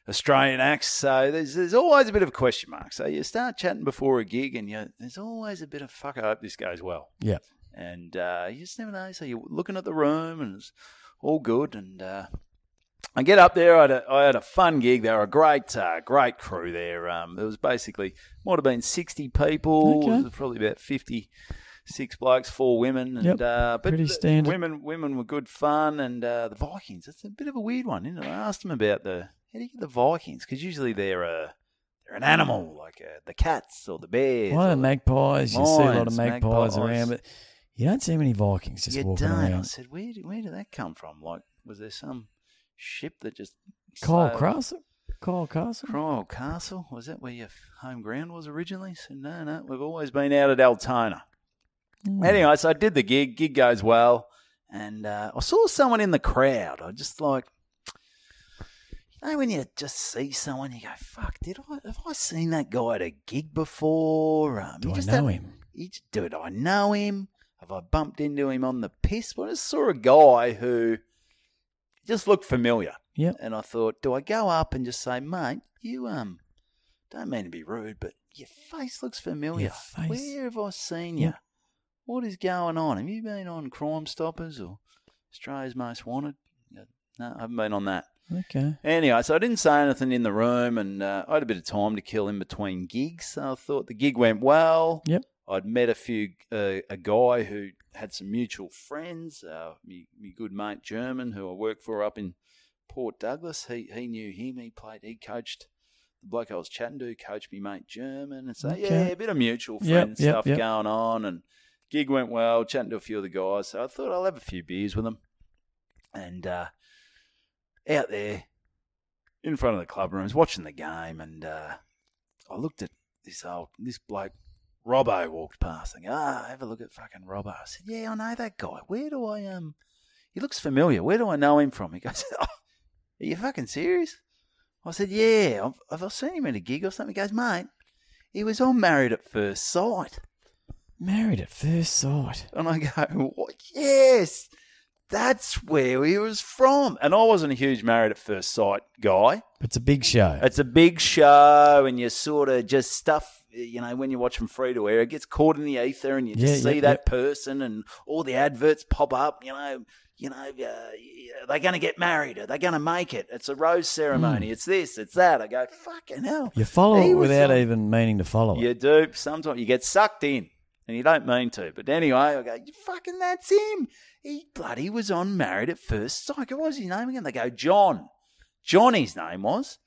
Australian acts. So there's always a bit of a question mark. So you start chatting before a gig and there's always a bit of, fuck, I hope this goes well. Yeah. And you just never know. So you're looking at the room and it's all good. And I get up there. I had a fun gig. They were a great crew there. It was basically, might have been 60 people. Okay. It was probably about 56 blokes, 4 women. And, but pretty standard. Women were good fun. And the Vikings, it's a bit of a weird one, isn't it? I asked them about how do you get the Vikings? Because usually they're an animal, like the cats or the bears. Well, the magpies. You see a lot of magpies around, but you don't see many Vikings just walking around. I said, where did that come from? Like, was there some ship that just... Kyle Castle? Kyle Castle? Was that where your home ground was originally? So no, we've always been out at Altona. Anyway, so I did the gig. Gig goes well. And I saw someone in the crowd. I just like... when you just see someone, you go, fuck, have I seen that guy at a gig before? Do I know him? Did I know him? Have I bumped into him on the piss? Well, I just saw a guy who just looked familiar. Yeah. And I thought, do I go up and just say, mate, you don't mean to be rude, but your face looks familiar. Where have I seen you? What is going on? Have you been on Crime Stoppers or Australia's Most Wanted? No, I haven't been on that. Okay. Anyway, so I didn't say anything in the room, and I had a bit of time to kill in between gigs. So I thought the gig went well. Yep. I'd met a guy who had some mutual friends. My good mate German, who I work for up in Port Douglas. He knew him. He coached the bloke I was chatting to. Coached me mate German, and so a bit of mutual friend stuff going on. And gig went well. Chatting to a few of the guys. So I thought I'll have a few beers with them, and. Out there in front of the club rooms watching the game, and I looked at this bloke, Robbo, walked past and go, have a look at fucking Robbo. I said, yeah, I know that guy. Where do I he looks familiar. Where do I know him from? He goes, are you fucking serious? I said, yeah, have I seen him at a gig or something? He goes, mate, he was on Married at First Sight. Married at first sight. And I go, what? Yes, that's where he was from. And I wasn't a huge Married at First Sight guy. It's a big show. It's a big show, and you sort of just stuff, when you watch from free to air, it gets caught in the ether, and you just see that person, and all the adverts pop up, they're going to get married. Are they going to make it? It's a rose ceremony. It's this, it's that. I go, fucking hell. You follow it without even meaning to follow it. You do. Sometimes you get sucked in, and you don't mean to. But anyway, I go, fucking that's him. He bloody was on Married at First Sight. What was his name again? They go, John. Johnny's name was.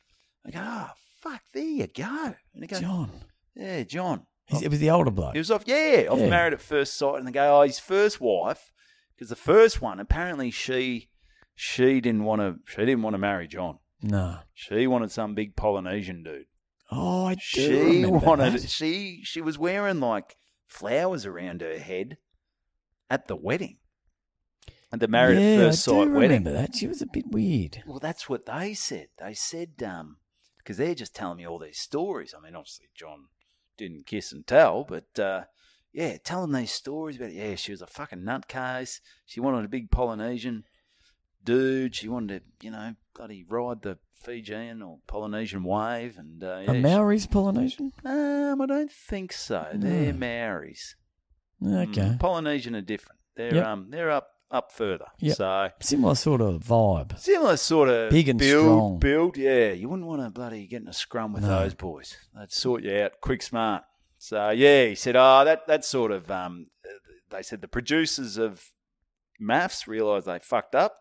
I go, oh, fuck, there you go. And they go, John. Yeah, John. It was the older bloke. He was off Married at First Sight. And they go, oh, his first wife, because the first one, apparently she didn't want to marry John. No. She wanted some big Polynesian dude. Oh, I do remember that. She was wearing like flowers around her head at the wedding. At the Married at First Sight wedding. I remember that. She was a bit weird. Well, that's what they said. They said, because they're just telling me all these stories. I mean, obviously John didn't kiss and tell, but telling these stories about, she was a fucking nutcase. She wanted a big Polynesian dude. She wanted to, bloody ride the Fijian or Polynesian wave. And Are Maoris Polynesian? I don't think so. No. They're Maoris. Okay. Polynesian are different. They're up further. Yep. So similar sort of vibe. Similar sort of big and strong. Build, yeah. You wouldn't want to bloody get in a scrum with those boys. They'd sort you out quick, smart. So he said, that's sort of. They said the producers of MAFS realised they fucked up.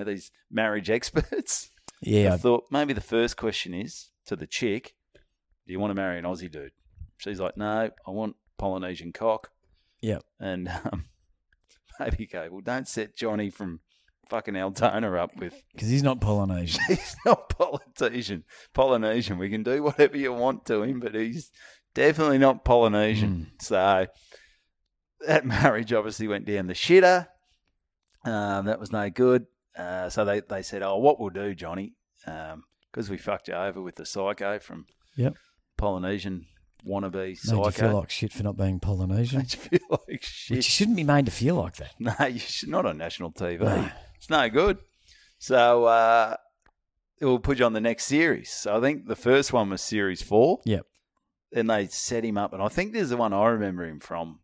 These marriage experts. Yeah. I thought maybe the first question is to the chick, do you want to marry an Aussie dude? She's like, no, I want Polynesian cock. Yep. And maybe go, well, don't set Johnny from fucking Altona up with... Because he's not Polynesian. He's not Polynesian. We can do whatever you want to him, but he's definitely not Polynesian. So that marriage obviously went down the shitter. That was no good. So they said, what we'll do, Johnny, because we fucked you over with the psycho from Polynesian wannabe psycho. Made you feel like shit for not being Polynesian. Made you feel like shit. Which you shouldn't be made to feel like that. No, you should not on national TV. No. It's no good. So it will put you on the next series. So I think the first one was series 4. Yep. Then they set him up, and I think there's the one I remember him from.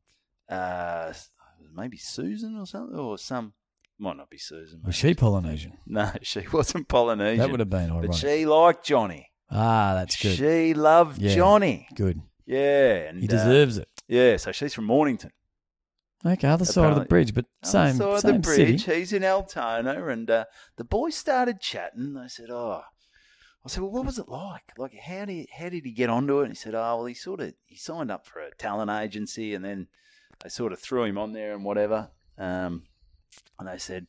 Maybe Susan or something, or some. Might not be Susan. Was she Polynesian? No, she wasn't Polynesian. That would have been ironic. But she liked Johnny. Ah, that's good. She loved Johnny. Good. Yeah. And, he deserves it. Yeah, so she's from Mornington. Okay, other side of the bridge, but same city. Other side of the bridge. He's in Altona, and the boys started chatting. They said, I said, well, what was it like? Like, how did he get onto it? And he said, well, he signed up for a talent agency, and then they sort of threw him on there and whatever. And I said,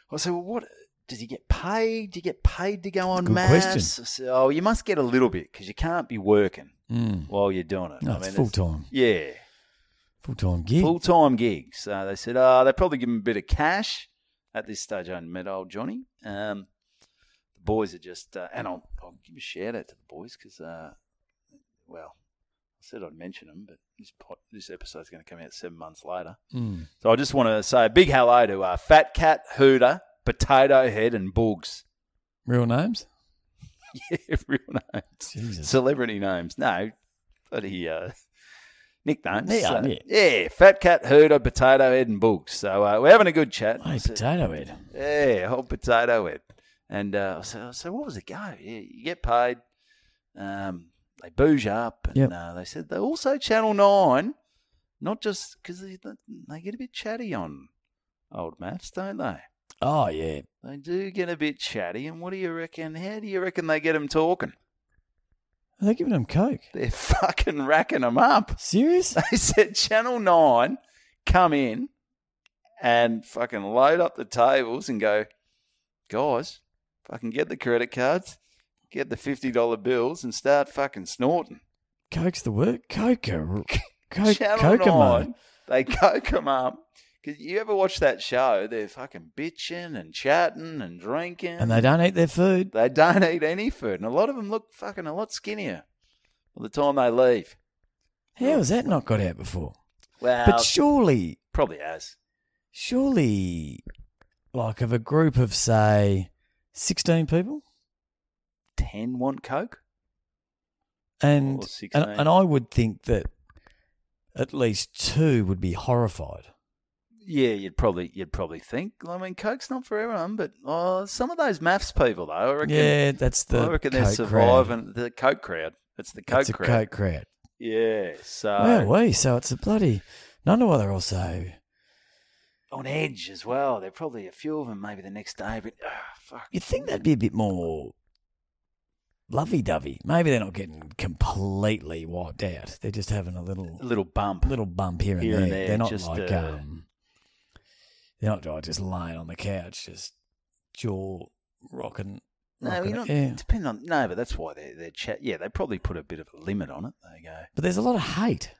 well, what does he get paid? Do you get paid to go on MAFS? Question. I said, you must get a little bit because you can't be working while you're doing it. No, it's full time. Yeah. Full-time gig. Full-time gig. So they said, they probably give him a bit of cash. At this stage, I hadn't met old Johnny. The boys are just, and I'll give a shout out to the boys because, I said I'd mention them, but this episode's going to come out 7 months later. So I just want to say a big hello to Fat Cat, Hooter, Potato Head, and Boogs. Real names? Yeah, real names. Jesus. Celebrity names. No, bloody nicknames. Yeah. Fat Cat, Hooter, Potato Head, and Boogs. So we're having a good chat. Hey, Potato Head. Yeah, old Potato Head. And I said, what was it go? Yeah, you get paid. They booze you up. And they said they also Channel 9, not just because they get a bit chatty on old MAFS, don't they? Oh, yeah. They do get a bit chatty. And what do you reckon? How do you reckon they get them talking? Are they giving them coke? They're fucking racking them up. Serious? They said Channel 9 come in and fucking load up the tables and go, guys, fucking get the credit cards, get the $50 bills and start fucking snorting. Coke's the word? Channel 9, they coke them up. Because you ever watch that show, they're fucking bitching and chatting and drinking. And they don't eat their food. They don't eat any food. And a lot of them look fucking a lot skinnier by the time they leave. How has that not got out before? Well, But surely, probably has. like of a group of, say, 16 people, 10 want Coke? and Or 16. and I would think that at least 2 would be horrified. Yeah, you'd probably think. I mean, Coke's not for everyone, but some of those maths people, though, I reckon. Yeah, that's the I reckon they're Coke surviving crowd. the Coke crowd. It's the Coke It's a crowd. Coke crowd. Yeah, so So it's a bloody. No wonder why they're also. on edge as well. There are probably a few of them maybe the next day, but fuck. You'd think that'd be a bit more lovey-dovey. Maybe they're not getting completely wiped out. They're just having a little bump. here and there. They're not just, like they're not like just laying on the couch, just jaw rocking. No, you're not. Depending on but that's why they're chat. Yeah, they probably put a bit of a limit on it. There you go. But there's a lot of hate.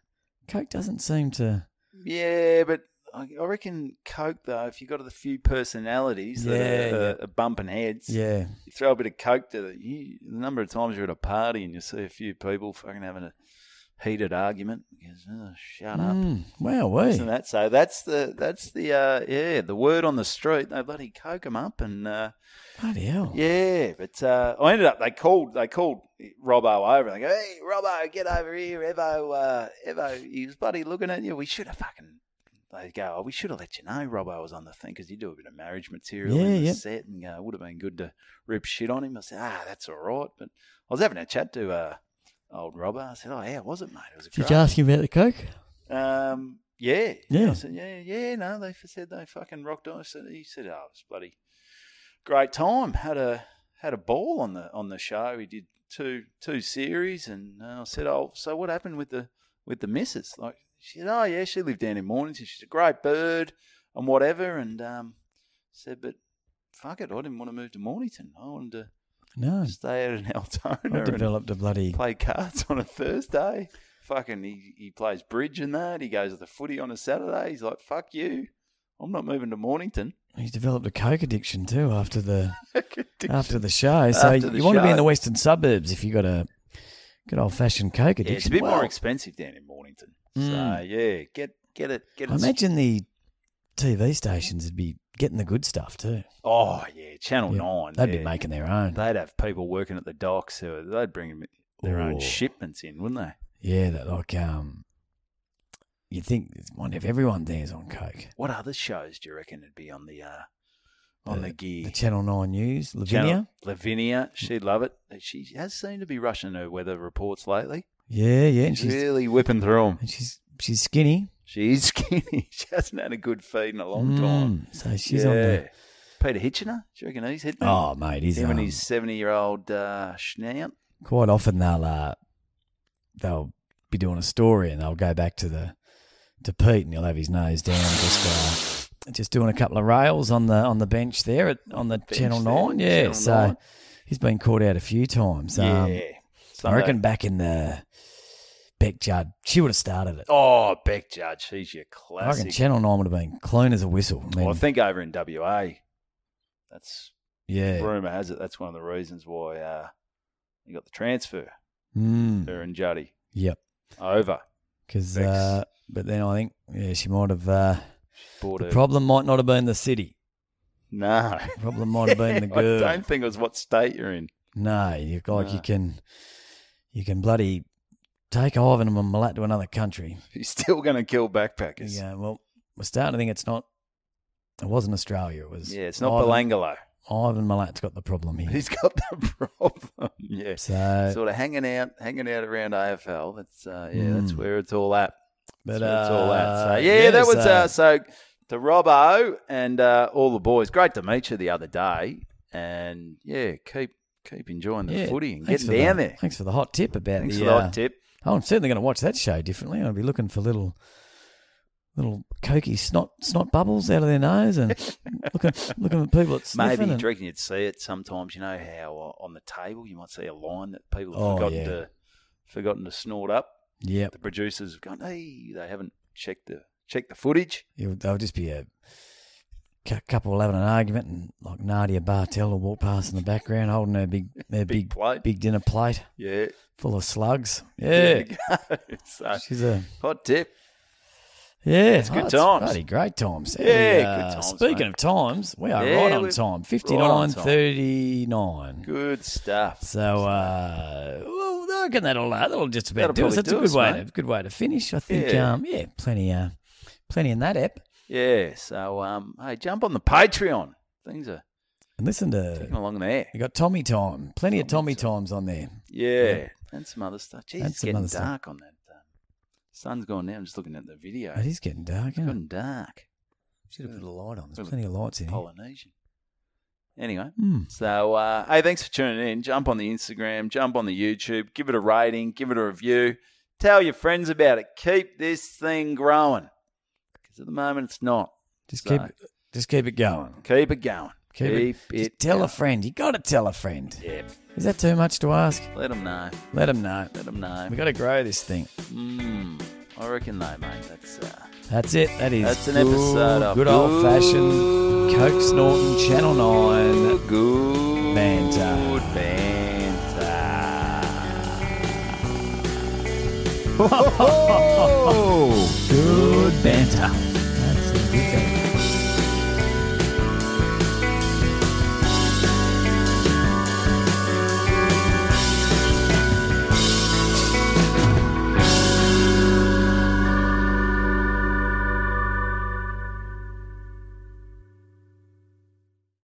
Coke doesn't seem to. Yeah, but I reckon Coke though, if you got a few personalities that are bumping heads, Yeah. you throw a bit of Coke to the number of times you're at a party and you see a few people fucking having a heated argument. Because, shut up. Wow, we. Isn't that so? That's the word on the street. They bloody coke them up and Bloody hell. yeah. But I ended up they called Robbo over and they go, hey Robbo, get over here, Evo. He was bloody looking at you. We should have fucking. They go, we should have let you know Robbo was on the thing because you do a bit of marriage material in the set and it would have been good to rip shit on him. I said, that's all right. But I was having a chat to old Robbo. I said, how was it, mate? It was a Did you ask him about the Coke? Yeah. Yeah. I said, no, they said they fucking rocked on. He said, it was bloody great time. Had a ball on the show. He did two series and I said, so what happened with the missus? Like, she said, she lived down in Mornington. She's a great bird and whatever. And said, but fuck it, I didn't want to move to Mornington. I wanted to stay at an Altona. I developed a bloody. Play cards on a Thursday. Fucking, he plays bridge and that. He goes to the footy on a Saturday. He's like, fuck you. I'm not moving to Mornington. He's developed a Coke addiction too after the show. So you want to be in the western suburbs if you got a good old fashioned Coke addiction. Yeah, it's a bit more expensive down in Mornington. So yeah, get it. I imagine the TV stations would be getting the good stuff too. Oh yeah, Channel 9. They'd be making their own. They'd have people working at the docks who they'd bring their own shipments in, wouldn't they? Yeah, that you think might have everyone there's on Coke. What other shows do you reckon would be on the gear? The Channel 9 News, Lavinia. She'd love it. She has seemed to be rushing her weather reports lately. Yeah, and she's really whipping through them. And she's skinny. She is skinny. She hasn't had a good feed in a long time. So she's on the... Peter Hitchener, do you reckon he's hitting? Oh, mate, he's him and his 70-year-old schnout. Quite often they'll be doing a story and they'll go back to Pete and he'll have his nose down just doing a couple of rails on the bench there on the Channel 9. Yeah, Channel so 9. He's been caught out a few times. I reckon back in the Beck Judd, she would have started it. Oh, Beck Judd, she's your classic. I reckon Channel 9 would have been clean as a whistle. I think over in WA, rumour has it that's one of the reasons why you got the transfer. Her and Juddy. Yep. Over. Because, but then I think, she might have. The problem might not have been the city. No. The problem might have been the girl. I don't think it was what state you're in. No, you can bloody take Ivan and Malat to another country. He's still going to kill backpackers. Yeah, well, we're starting to think it wasn't Australia. It was. Yeah, it's not Belangolo. Ivan Malat's got the problem here. He's got the problem. Yeah. So sort of hanging out around AFL. That's that's where it's all at. But that's where it's all at. So that was so to Robbo and all the boys. Great to meet you the other day. And keep enjoying the footy and getting down there. Thanks for the hot tip about Thanks for the hot tip. I'm certainly going to watch that show differently. I'll be looking for little cokey snot bubbles out of their nose and looking at people at sniffing. Maybe you reckon you'd see it sometimes. You know how on the table you might see a line that people have forgotten to snort up. Yeah, the producers have gone, hey, they haven't checked the footage. There'll just be couple will having an argument, and like Nadia Bartel will walk past in the background holding her big plate. big dinner plate. Yeah. Full of slugs. There Yeah. you go. So, She's a... hot tip. Yeah, It's good times. Bloody great times. Yeah, good times, Speaking mate. of times, we are Yeah, right on we're time. right 59:39. Good stuff. So, well, I reckon that'll just about That'll do us. That's a probably good do way us, good way to finish. I think. Yeah. Plenty in that ep. Yeah. So, hey, jump on the Patreon. Things are And listen ticking to along there. you got Tommy time. Plenty of Tommy times on there. Yeah. And some other stuff. Jeez, And it's some getting other stuff. dark on that. Sun's gone now. I'm just looking at the video. It is getting dark. It's Isn't it? getting dark. Should have put a light on. There's Really plenty of lights in here. Polynesian. Anyway, Mm. so hey, thanks for tuning in. Jump on the Instagram, jump on the YouTube, give it a rating, give it a review. Tell your friends about it. Keep this thing growing. Because at the moment it's not. Just So, keep it going. keep it going. Keep it Just tell going. a friend. You got to tell a friend. Yep. Is that too much to ask? Let them know. Let them know. Let them know. We got to grow this thing. I reckon though, mate. That's it. That's an episode of good old fashioned Coke Snorton Channel 9 good banter. Banter. Good banter.